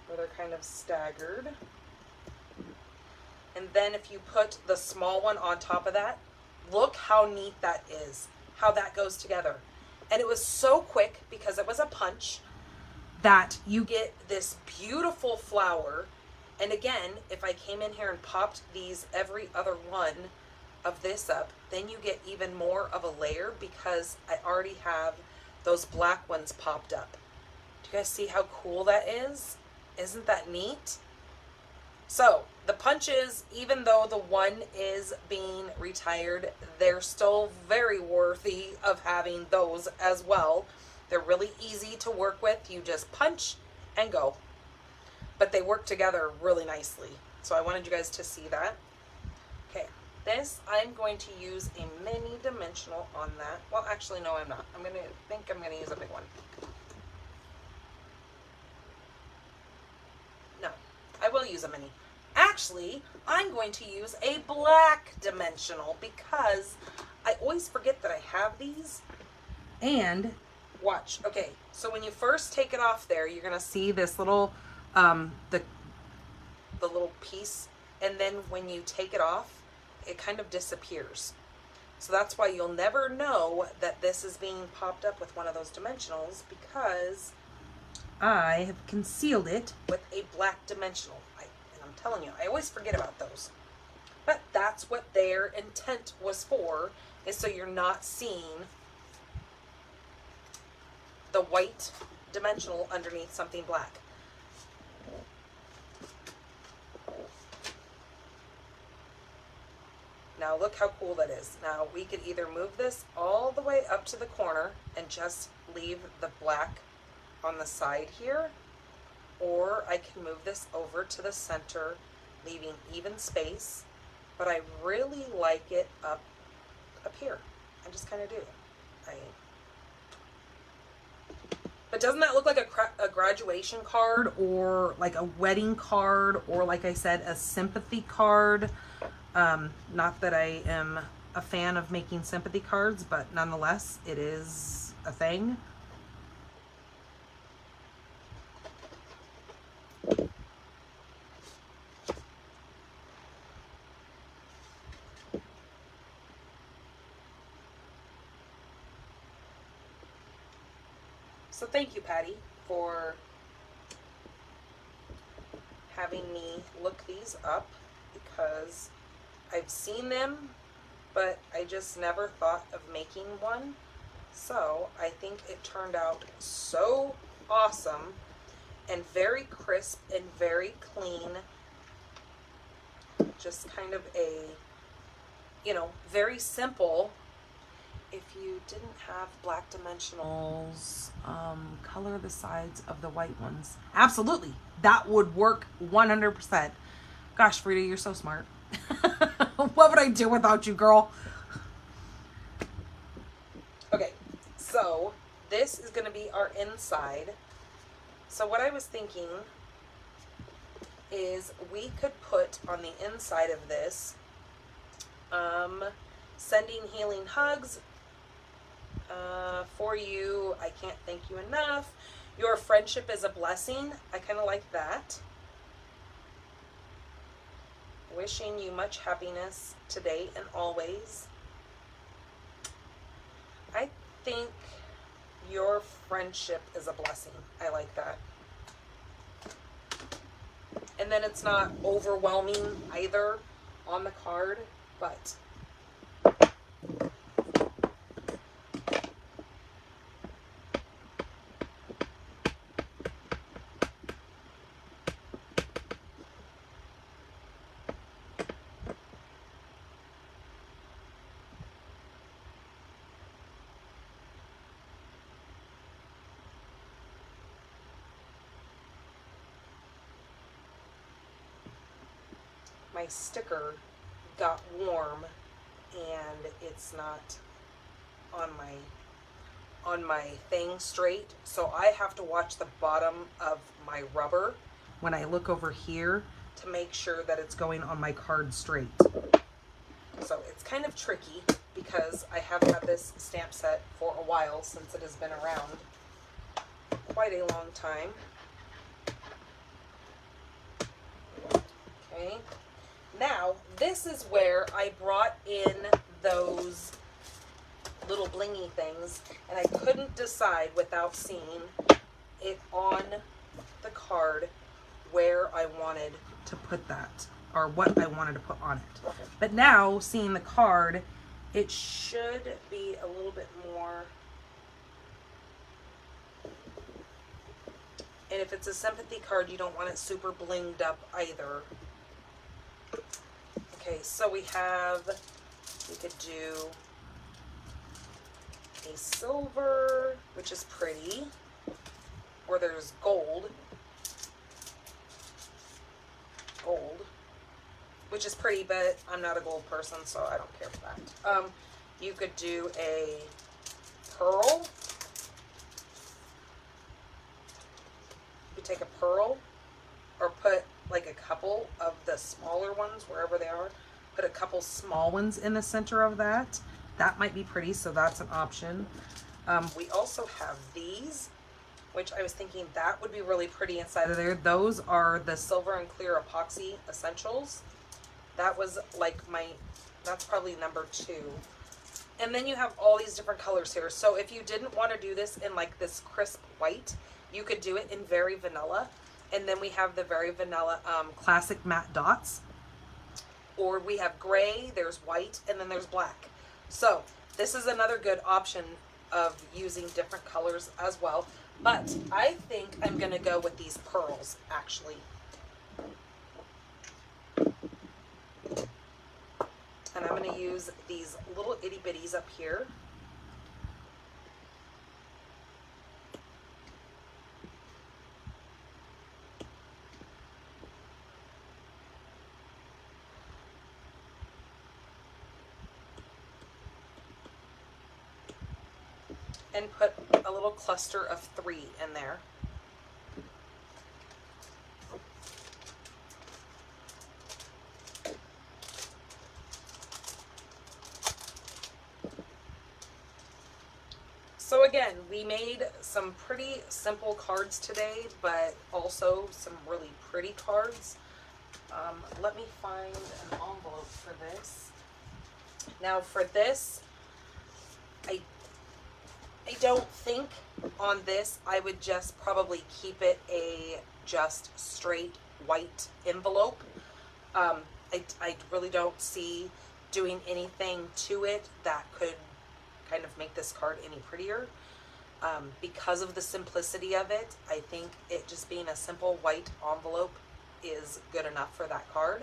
where they're kind of staggered. And then if you put the small one on top of that, look how neat that is, how that goes together. And it was so quick because it was a punch that you get this beautiful flower. And again, if I came in here and popped these every other one of this up, then you get even more of a layer because I already have those black ones popped up. Do you guys see how cool that is? Isn't that neat? So the punches, even though the one is being retired, they're still very worthy of having those as well. They're really easy to work with. You just punch and go. But they work together really nicely. So I wanted you guys to see that. Okay, this I'm going to use a mini dimensional on that. Well, actually, no, I'm not. I'm going to use a big one. No, I will use a mini. Actually, I'm going to use a black dimensional because I always forget that I have these. And watch. Okay, so when you first take it off there, you're going to see this little, the little piece. And then when you take it off, it kind of disappears. So that's why you'll never know that this is being popped up with one of those dimensionals because I have concealed it with a black dimensional. And I'm telling you, I always forget about those. But that's what their intent was for, is so you're not seeing the white dimensional underneath something black. Now look how cool that is. Now we could either move this all the way up to the corner and just leave the black on the side here, or I can move this over to the center, leaving even space, but I really like it up here. I just kind of do. But doesn't that look like a graduation card or like a wedding card or, like I said, a sympathy card? Not that I am a fan of making sympathy cards, but nonetheless, it is a thing. So thank you, Patty, for having me look these up because I've seen them, but I just never thought of making one. So I think it turned out so awesome and very crisp and very clean. Just kind of a, you know, very simple. If you didn't have black dimensionals, color the sides of the white ones. Absolutely. That would work 100%. Gosh, Frida, you're so smart. What would I do without you, girl? Okay, so this is going to be our inside. So what I was thinking is we could put on the inside of this, sending healing hugs for you. I can't thank you enough. Your friendship is a blessing. I kind of like that. Wishing you much happiness today and always. I think your friendship is a blessing. I like that. And then it's not overwhelming either on the card, but my sticker got warm and it's not on my thing straight, so I have to watch the bottom of my rubber when I look over here to make sure that it's going on my card straight. So it's kind of tricky because I have had this stamp set for a while, since it has been around quite a long time. Okay, now this is where I brought in those little blingy things, and I couldn't decide without seeing it on the card where I wanted to put that, or what I wanted to put on it. But now, seeing the card, it should be a little bit more. And if it's a sympathy card, you don't want it super blinged up either. Okay, so we could do a silver, which is pretty, or there's gold, which is pretty, but I'm not a gold person, so I don't care for that. You could do a pearl. You could take a pearl, or put like a couple of the smaller ones wherever they are. Put a couple small ones in the center of that. That might be pretty, so that's an option. We also have these, which I was thinking that would be really pretty inside of there. Those are the silver and clear epoxy essentials. That was like that's probably number 2. And then you have all these different colors here. So if you didn't want to do this in like this crisp white, you could do it in very vanilla. And then we have the very vanilla classic matte dots. Or we have gray, there's white, and then there's black. So this is another good option of using different colors as well. But I think I'm going to go with these pearls, actually. And I'm going to use these little itty bitties up here. And put a little cluster of 3 in there. So again, we made some pretty simple cards today, but also some really pretty cards. Let me find an envelope for this. Now for this, I don't think on this I would just probably keep it a just straight white envelope. I really don't see doing anything to it that could kind of make this card any prettier. Because of the simplicity of it, I think it just being a simple white envelope is good enough for that card.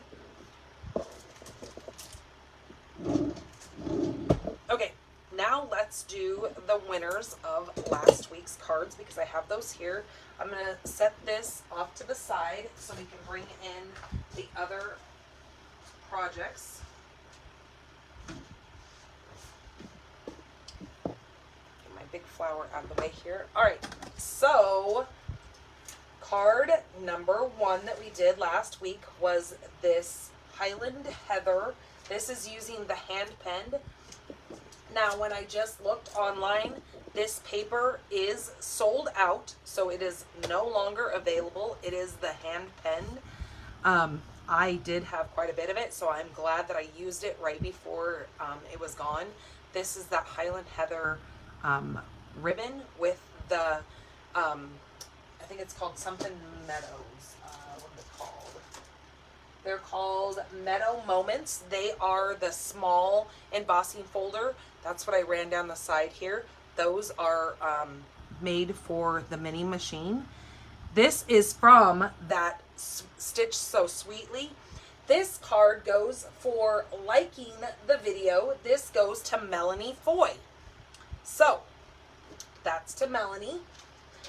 Okay. Now let's do the winners of last week's cards, because I have those here. I'm going to set this off to the side so we can bring in the other projects. Get my big flower out of the way here. All right, so card number 1 that we did last week was this Highland Heather. This is using the hand pen. Now, when I just looked online, this paper is sold out, so it is no longer available. It is the hand pen. I did have quite a bit of it, so I'm glad that I used it right before it was gone. This is that Highland Heather ribbon with the, I think it's called something Meadows. What are they called? They're called Meadow Moments. They are the small embossing folder. That's what I ran down the side here. Those are made for the mini machine. This is from that Stitch So Sweetly. This card goes for liking the video. This goes to Melanie Foy. So, that's to Melanie.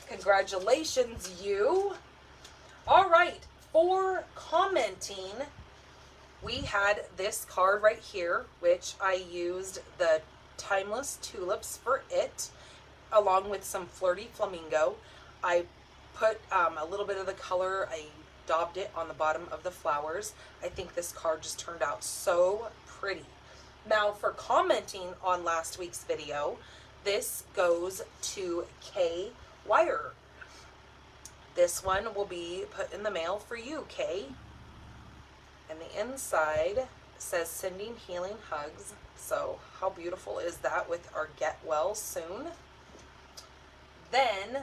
Congratulations, you. All right, for commenting we had this card right here, which I used the Timeless Tulips for it, along with some Flirty Flamingo. I put a little bit of the color, I daubed it on the bottom of the flowers. I think this card just turned out so pretty. Now, for commenting on last week's video, this goes to Kay Wire. This one will be put in the mail for you, Kay. And the inside says sending healing hugs. So how beautiful is that with our get well soon? Then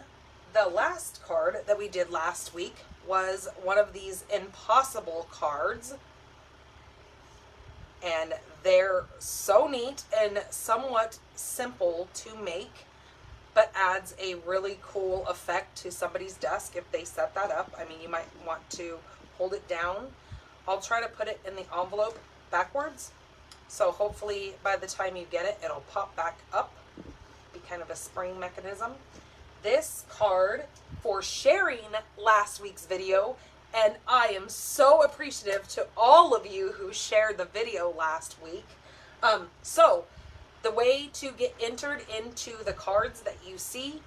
the last card that we did last week was one of these impossible cards. And they're so neat and somewhat simple to make, but adds a really cool effect to somebody's desk if they set that up. I mean, you might want to hold it down. I'll try to put it in the envelope backwards. So hopefully by the time you get it, it'll pop back up. Be kind of a spring mechanism. This card for sharing last week's video, and I am so appreciative to all of you who shared the video last week. So the way to get entered into the cards that you see,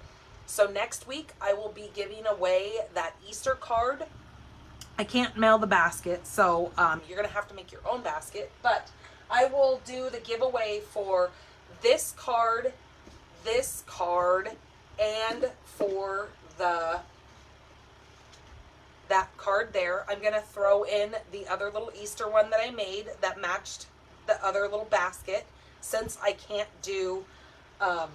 so next week I will be giving away that Easter card. I can't mail the basket, so you're gonna have to make your own basket, but I will do the giveaway for this card, and for that card there. I'm gonna throw in the other little Easter one that I made that matched the other little basket, since I can't do the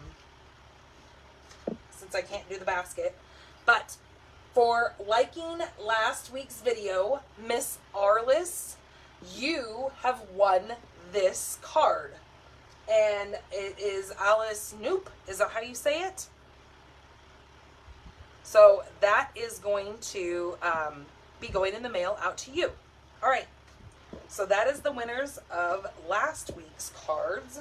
basket. But for liking last week's video, Miss Arliss, you have won this card. And it is Alice Noop. Is that how you say it? So that is going to be going in the mail out to you. All right. So that is the winners of last week's cards.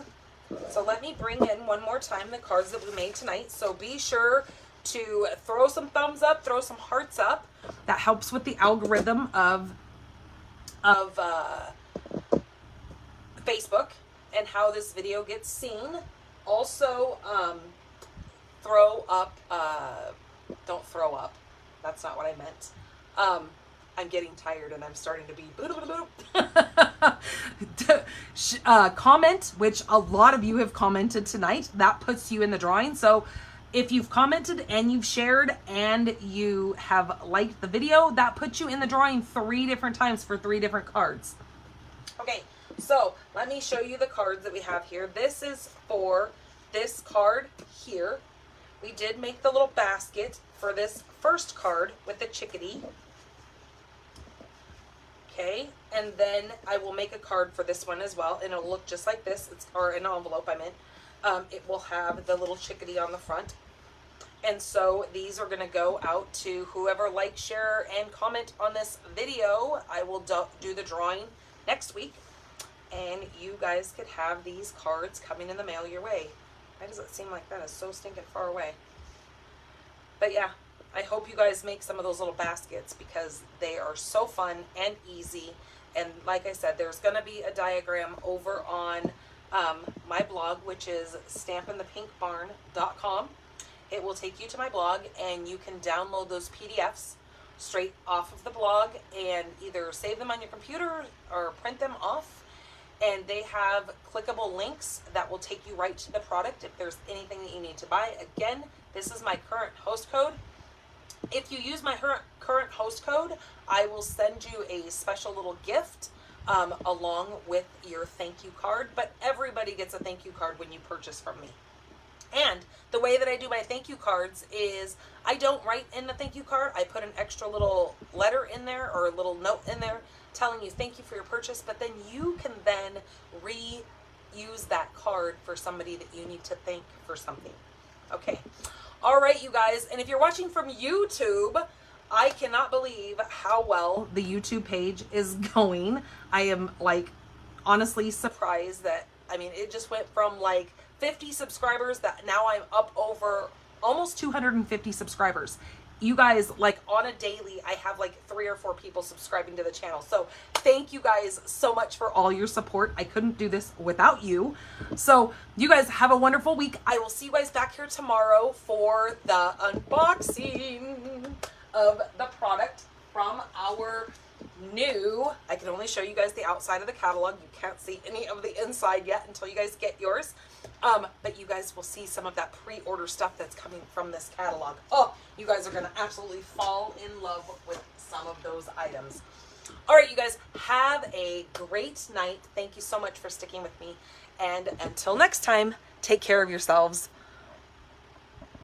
So let me bring in one more time the cards that we made tonight. So be sure to throw some thumbs up, throw some hearts up. That helps with the algorithm of Facebook and how this video gets seen. Also, throw up, don't throw up. That's not what I meant. I'm getting tired and I'm starting to be comment, which a lot of you have commented tonight. That puts you in the drawing. So if you've commented and you've shared and you have liked the video, that puts you in the drawing 3 different times for 3 different cards. Okay, so let me show you the cards that we have here. This is for this card here. We did make the little basket for this first card with the chickadee. Okay, and then I will make a card for this one as well, and it'll look just like this. It's, or an envelope, I meant. It will have the little chickadee on the front. And so these are going to go out to whoever likes, share, and comment on this video. I will do the drawing next week, and you guys could have these cards coming in the mail your way. Why does it seem like that is so stinking far away? But yeah, I hope you guys make some of those little baskets because they are so fun and easy. And like I said, there's going to be a diagram over on my blog, which is stampinthepinkbarn.com. It will take you to my blog, and you can download those PDFs straight off of the blog and either save them on your computer or print them off. And they have clickable links that will take you right to the product if there's anything that you need to buy. Again, this is my current host code. If you use my current host code, I will send you a special little gift along with your thank you card. But everybody gets a thank you card when you purchase from me. And the way that I do my thank you cards is I don't write in the thank you card. I put an extra little letter in there or a little note in there telling you thank you for your purchase, but then you can then reuse that card for somebody that you need to thank for something. Okay. All right, you guys. And if you're watching from YouTube, I cannot believe how well the YouTube page is going. I am like honestly surprised that, I mean, it just went from like 50 subscribers that now I'm up over almost 250 subscribers. you guys, like on a daily, I have like 3 or 4 people subscribing to the channel. So thank you guys so much for all your support. I couldn't do this without you. So you guys have a wonderful week. I will see you guys back here tomorrow for the unboxing of the product from our new, I can only show you guys the outside of the catalog. You can't see any of the inside yet until you guys get yours. But you guys will see some of that pre-order stuff that's coming from this catalog. Oh, you guys are going to absolutely fall in love with some of those items. All right, you guys, have a great night. Thank you so much for sticking with me. And until next time, take care of yourselves.